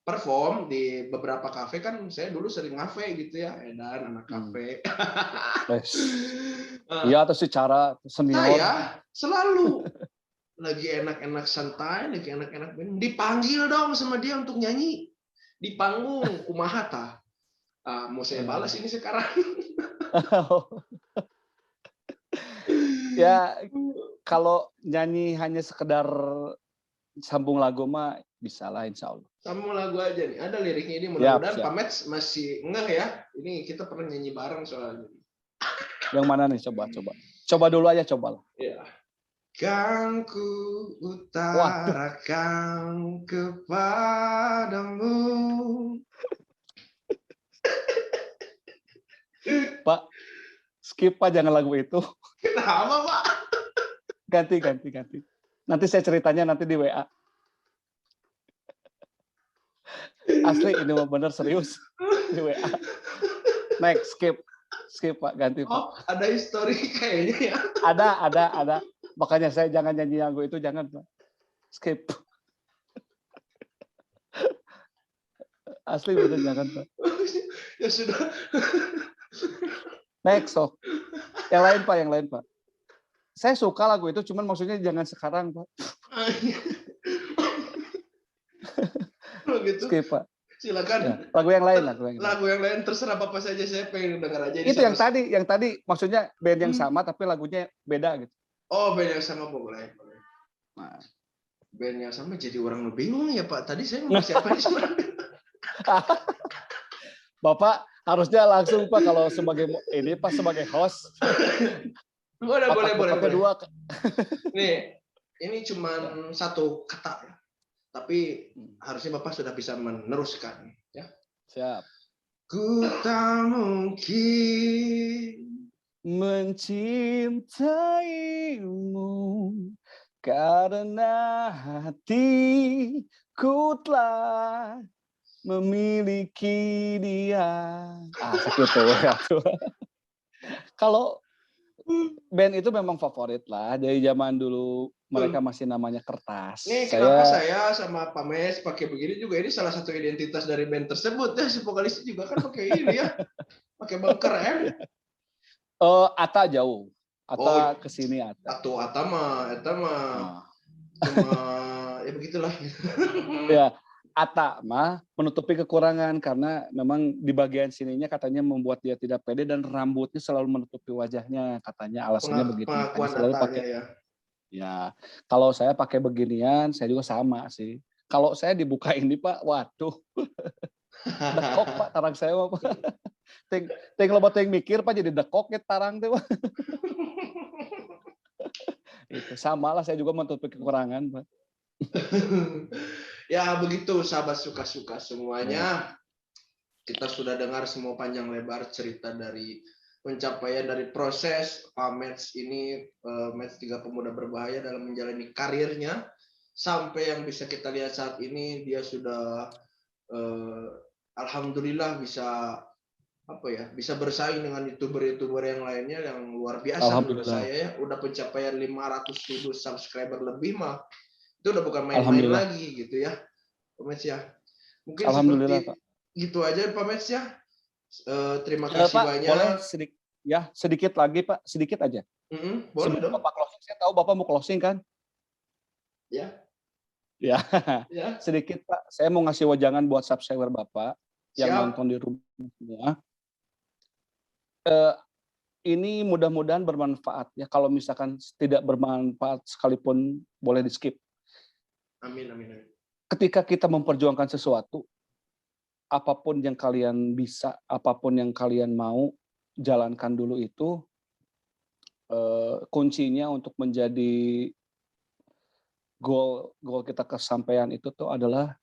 perform di beberapa kafe, kan saya dulu sering ngafe gitu ya, Edan anak kafe.
Iya, atau secara senior.
Saya selalu lagi enak-enak santai, lagi enak-enak dipanggil dong sama dia untuk nyanyi di panggung kumaha tah. Mau saya balas ini sekarang.
Ya kalau nyanyi hanya sekedar sambung lagu mah bisa lah insya Allah.
Sambung lagu aja nih. Ada liriknya ini, mudah-mudahan Pamets masih ngeh ya. Ini kita pernah nyanyi bareng soalnya.
Yang mana nih? Coba dulu aja, coba lah.
Ya. Kan ku utarakan kepadamu.
Pak, skip Pak, jangan lagu itu.
Kenapa Pak?
Ganti. Nanti saya ceritanya nanti di WA. Asli ini mah bener serius di WA. Next, skip Pak, ganti Pak.
Oh, ada histori kayaknya ya.
Ada. Makanya saya jangan nyanyi lagu itu, jangan Pak. Skip. Asli bener jangan Pak.
Ya sudah.
Next, Yang lain Pak. Saya suka lagu itu, cuman maksudnya jangan sekarang Pak.
Gitu.
Skip Pak.
Silakan.
Ya, lagu yang lain.
Lagu yang lain terserah apa saja, saya pengen dengar aja.
Itu yang tadi maksudnya band yang sama tapi lagunya beda gitu.
Oh, band yang sama boleh.
Nah.
Band yang sama jadi orang bingung ya Pak. Tadi saya mau siapa nih sebenarnya?
Bapak harusnya langsung Pak kalau sebagai host.
Boleh.
Kedua.
Nih, ini cuma satu kata ya. Tapi harusnya Bapak sudah bisa meneruskan ya.
Siap.
Ku tak mungkin
mencintaimu karena hatiku telah memiliki dia. Segitu ya tuh. Kalau band itu memang favorit lah dari zaman dulu, mereka masih namanya Kertas.
Nih kenapa saya sama Pames pakai begini juga, ini salah satu identitas dari band tersebut ya, si vokalisnya juga kan pakai ini ya, pakai bunker M.
Ata jauh, Ata kesini Ata.
Ata mah cuma ya begitulah.
Ya, Ata mah menutupi kekurangan karena memang di bagian sininya katanya membuat dia tidak pede dan rambutnya selalu menutupi wajahnya, katanya alasannya begitu. Makanya
Pengakuan
selalu
Atanya
pakai.
ya.
Ya, kalau saya pakai beginian, saya juga sama sih. Kalau saya dibuka ini Pak, waduh, dekok Pak tarang saya Pak. Ting loba ting mikir Pak jadi dekok ya tarang teh Pak. Itu samalah saya juga menutupi kekurangan Pak.
Ya begitu sahabat suka-suka
Ya.
semuanya. Kita sudah dengar semua panjang lebar cerita dari pencapaian dari proses Pak Mets ini, Mets 3 Pemuda Berbahaya dalam menjalani karirnya, sampai yang bisa kita lihat saat ini dia sudah alhamdulillah bisa bisa bersaing dengan youtuber-youtuber yang lainnya yang luar biasa menurut
Alhamdulillah.
saya ya. Udah pencapaian 500.000 subscriber lebih mah itu udah bukan main-main
Alhamdulillah.
lagi gitu ya Pak Mets ya. Mungkin
Alhamdulillah
seperti
Pak.
gitu aja Pak Mets ya. Terima
Ya,
kasih
Pak, boleh
banyak.
sedikit lagi Pak, sedikit aja.
Boleh
Sebelum
dong.
Bapak closing, saya tahu Bapak mau closing kan?
Ya,
Ya,
ya.
sedikit Pak. Saya mau ngasih wejangan buat subscriber Bapak yang
Siap.
nonton di rumah semua. Ini mudah-mudahan bermanfaat ya. Kalau misalkan tidak bermanfaat sekalipun boleh di skip.
Amin, amin, amin.
Ketika kita memperjuangkan sesuatu, apapun yang kalian bisa, apapun yang kalian mau, jalankan dulu itu. Kuncinya untuk menjadi goal kita kesampaian itu tuh adalah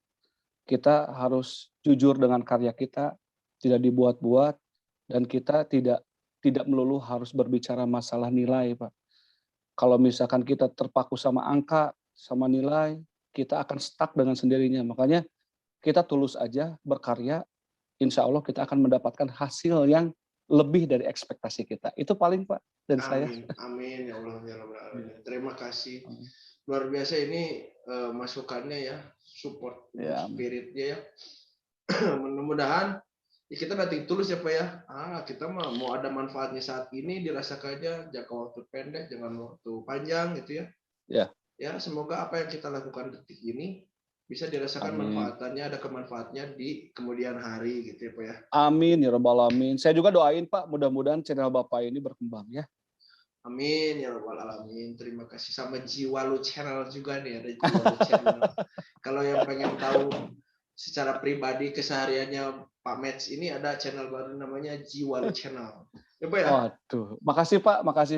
kita harus jujur dengan karya kita, tidak dibuat-buat, dan kita tidak melulu harus berbicara masalah nilai, Pak. Kalau misalkan kita terpaku sama angka, sama nilai, kita akan stuck dengan sendirinya. Makanya kita tulus aja berkarya, insya Allah kita akan mendapatkan hasil yang lebih dari ekspektasi kita. Itu paling Pak dari saya.
Amin, amin ya Allah ya Rabbal Alamin. Terima kasih.
Amin.
Luar biasa ini masukannya ya, support
Ya,
spiritnya ya. Mudah-mudahan ya kita nanti tulus ya Pak ya. Kita mah mau ada manfaatnya saat ini dirasakan aja, jangka waktu pendek, jangan waktu panjang gitu ya.
Ya.
Ya, semoga apa yang kita lakukan detik ini bisa dirasakan
Amin.
manfaatnya, ada kemanfaatnya di kemudian hari gitu ya Pak ya.
Amin ya Rabbal Alamin. Saya juga doain Pak, mudah-mudahan channel Bapak ini berkembang ya.
Amin ya Rabbal Alamin. Terima kasih sama Jiwalu Channel juga nih, ada Jiwalu Channel. Kalau yang pengen tahu secara pribadi kesehariannya Pak Mets ini ada channel baru namanya Jiwalu Channel. Ya Pak ya?
Waduh, makasih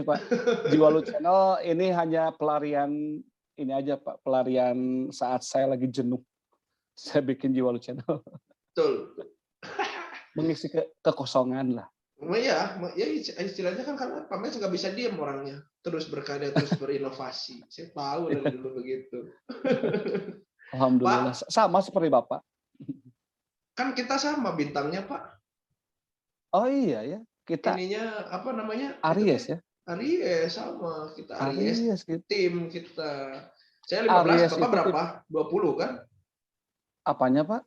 Pak. Jiwalu Channel ini hanya pelarian ini aja Pak, pelarian saat saya lagi jenuh. Saya bikin Jiwalu Channel.
Betul.
Mengisi kekosongan lah.
Ya istilahnya kan karena Pak Mets nggak bisa diam orangnya. Terus berkarya, terus berinovasi. Saya tahu dari dulu begitu.
Alhamdulillah.
Pak,
Sama seperti Bapak.
kan kita sama bintangnya Pak.
Oh iya ya. Kita
Ininya apa namanya?
Aries ya.
Aries sama kita Aries
gitu.
tim kita. Saya 15,
Aries
Bapak
itu
berapa? 20 kan?
Apanya Pak?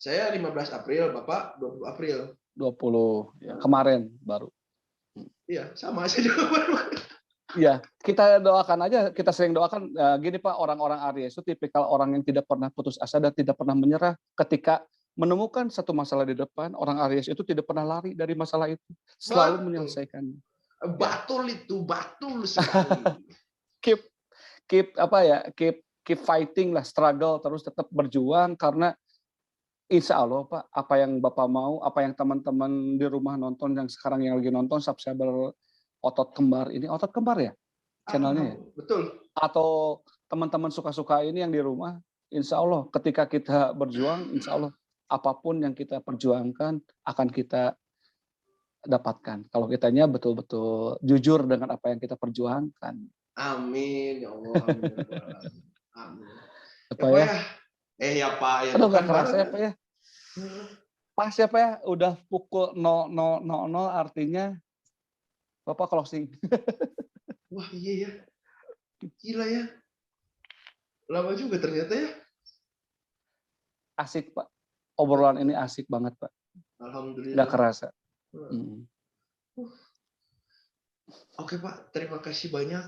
Saya 15 April, Bapak 20 April.
20 ya, kemarin baru.
Iya, sama aja juga baru.
Ya, kita doakan aja, kita sering doakan gini Pak, orang-orang Aries itu tipikal orang yang tidak pernah putus asa dan tidak pernah menyerah. Ketika menemukan satu masalah di depan, orang Aries itu tidak pernah lari dari masalah itu, selalu menyelesaikannya.
Betul itu, betul sekali.
keep fighting lah, struggle, terus tetap berjuang karena insya Allah Pak, apa yang Bapak mau, apa yang teman-teman di rumah nonton yang sekarang yang lagi nonton subscriber Otot Kembar ini, Otot Kembar ya channelnya ya?
Betul.
Atau teman-teman suka-suka ini yang di rumah, insya Allah ketika kita berjuang, insya Allah apapun yang kita perjuangkan akan kita dapatkan. Kalau kitanya betul-betul jujur dengan apa yang kita perjuangkan.
Amin ya Allah. Amin. Amin.
Apa ya?
Ya Pak. Ya,
aduh nggak kerasa ya Pak ya. Pas ya Pak ya, udah pukul 00.00 artinya Bapak closing.
Wah iya ya. Gila ya. Lama juga ternyata ya.
Asik Pak. Obrolan ini asik banget Pak.
Alhamdulillah.
Nggak kerasa.
Oke Pak, terima kasih banyak.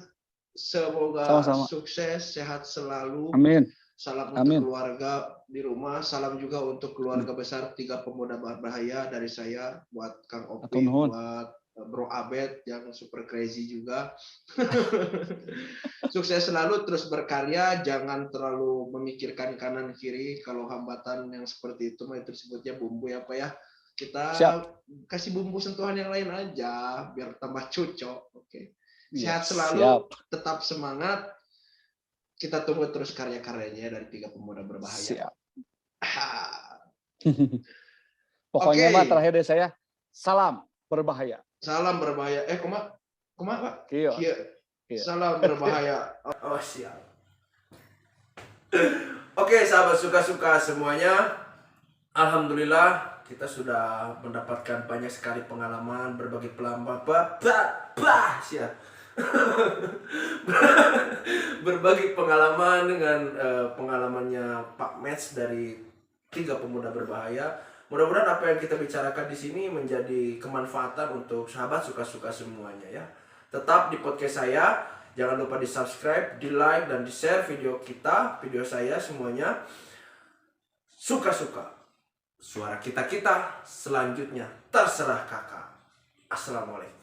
Semoga
Sama-sama.
sukses, sehat selalu.
Amin.
Salam
Amin.
untuk keluarga di rumah. Salam juga untuk keluarga besar 3 Pemuda Berbahaya dari saya. Buat Kang Opi,
Atur nuhun.
buat Bro Abed yang super crazy juga. Sukses selalu, terus berkarya. Jangan terlalu memikirkan kanan kiri. Kalau hambatan yang seperti itu, itu disebutnya bumbu ya Pak ya. Kita
Siap.
kasih bumbu sentuhan yang lain aja biar tambah cocok. Oke.
Ya,
Sehat selalu,
siap.
tetap semangat. Kita tunggu terus karya-karyanya dari 3 Pemuda Berbahaya.
Siap. Pokoknya
Oke.
mah terakhir dari saya, salam berbahaya.
Salam berbahaya. Kumaha Pak?
Kieu.
Kieu.
Kieu.
Salam berbahaya.
Oh siap. Oke sahabat suka-suka semuanya, alhamdulillah kita sudah mendapatkan banyak sekali pengalaman, berbagai siap. Berbagi pengalaman dengan pengalamannya Pak Mets dari 3 Pemuda Berbahaya. Mudah-mudahan apa yang kita bicarakan di sini menjadi kemanfaatan untuk sahabat suka-suka semuanya ya. Tetap di podcast saya, jangan lupa di subscribe, di like dan di share video kita, video saya semuanya. Suka-suka, suara kita selanjutnya terserah kakak. Assalamualaikum.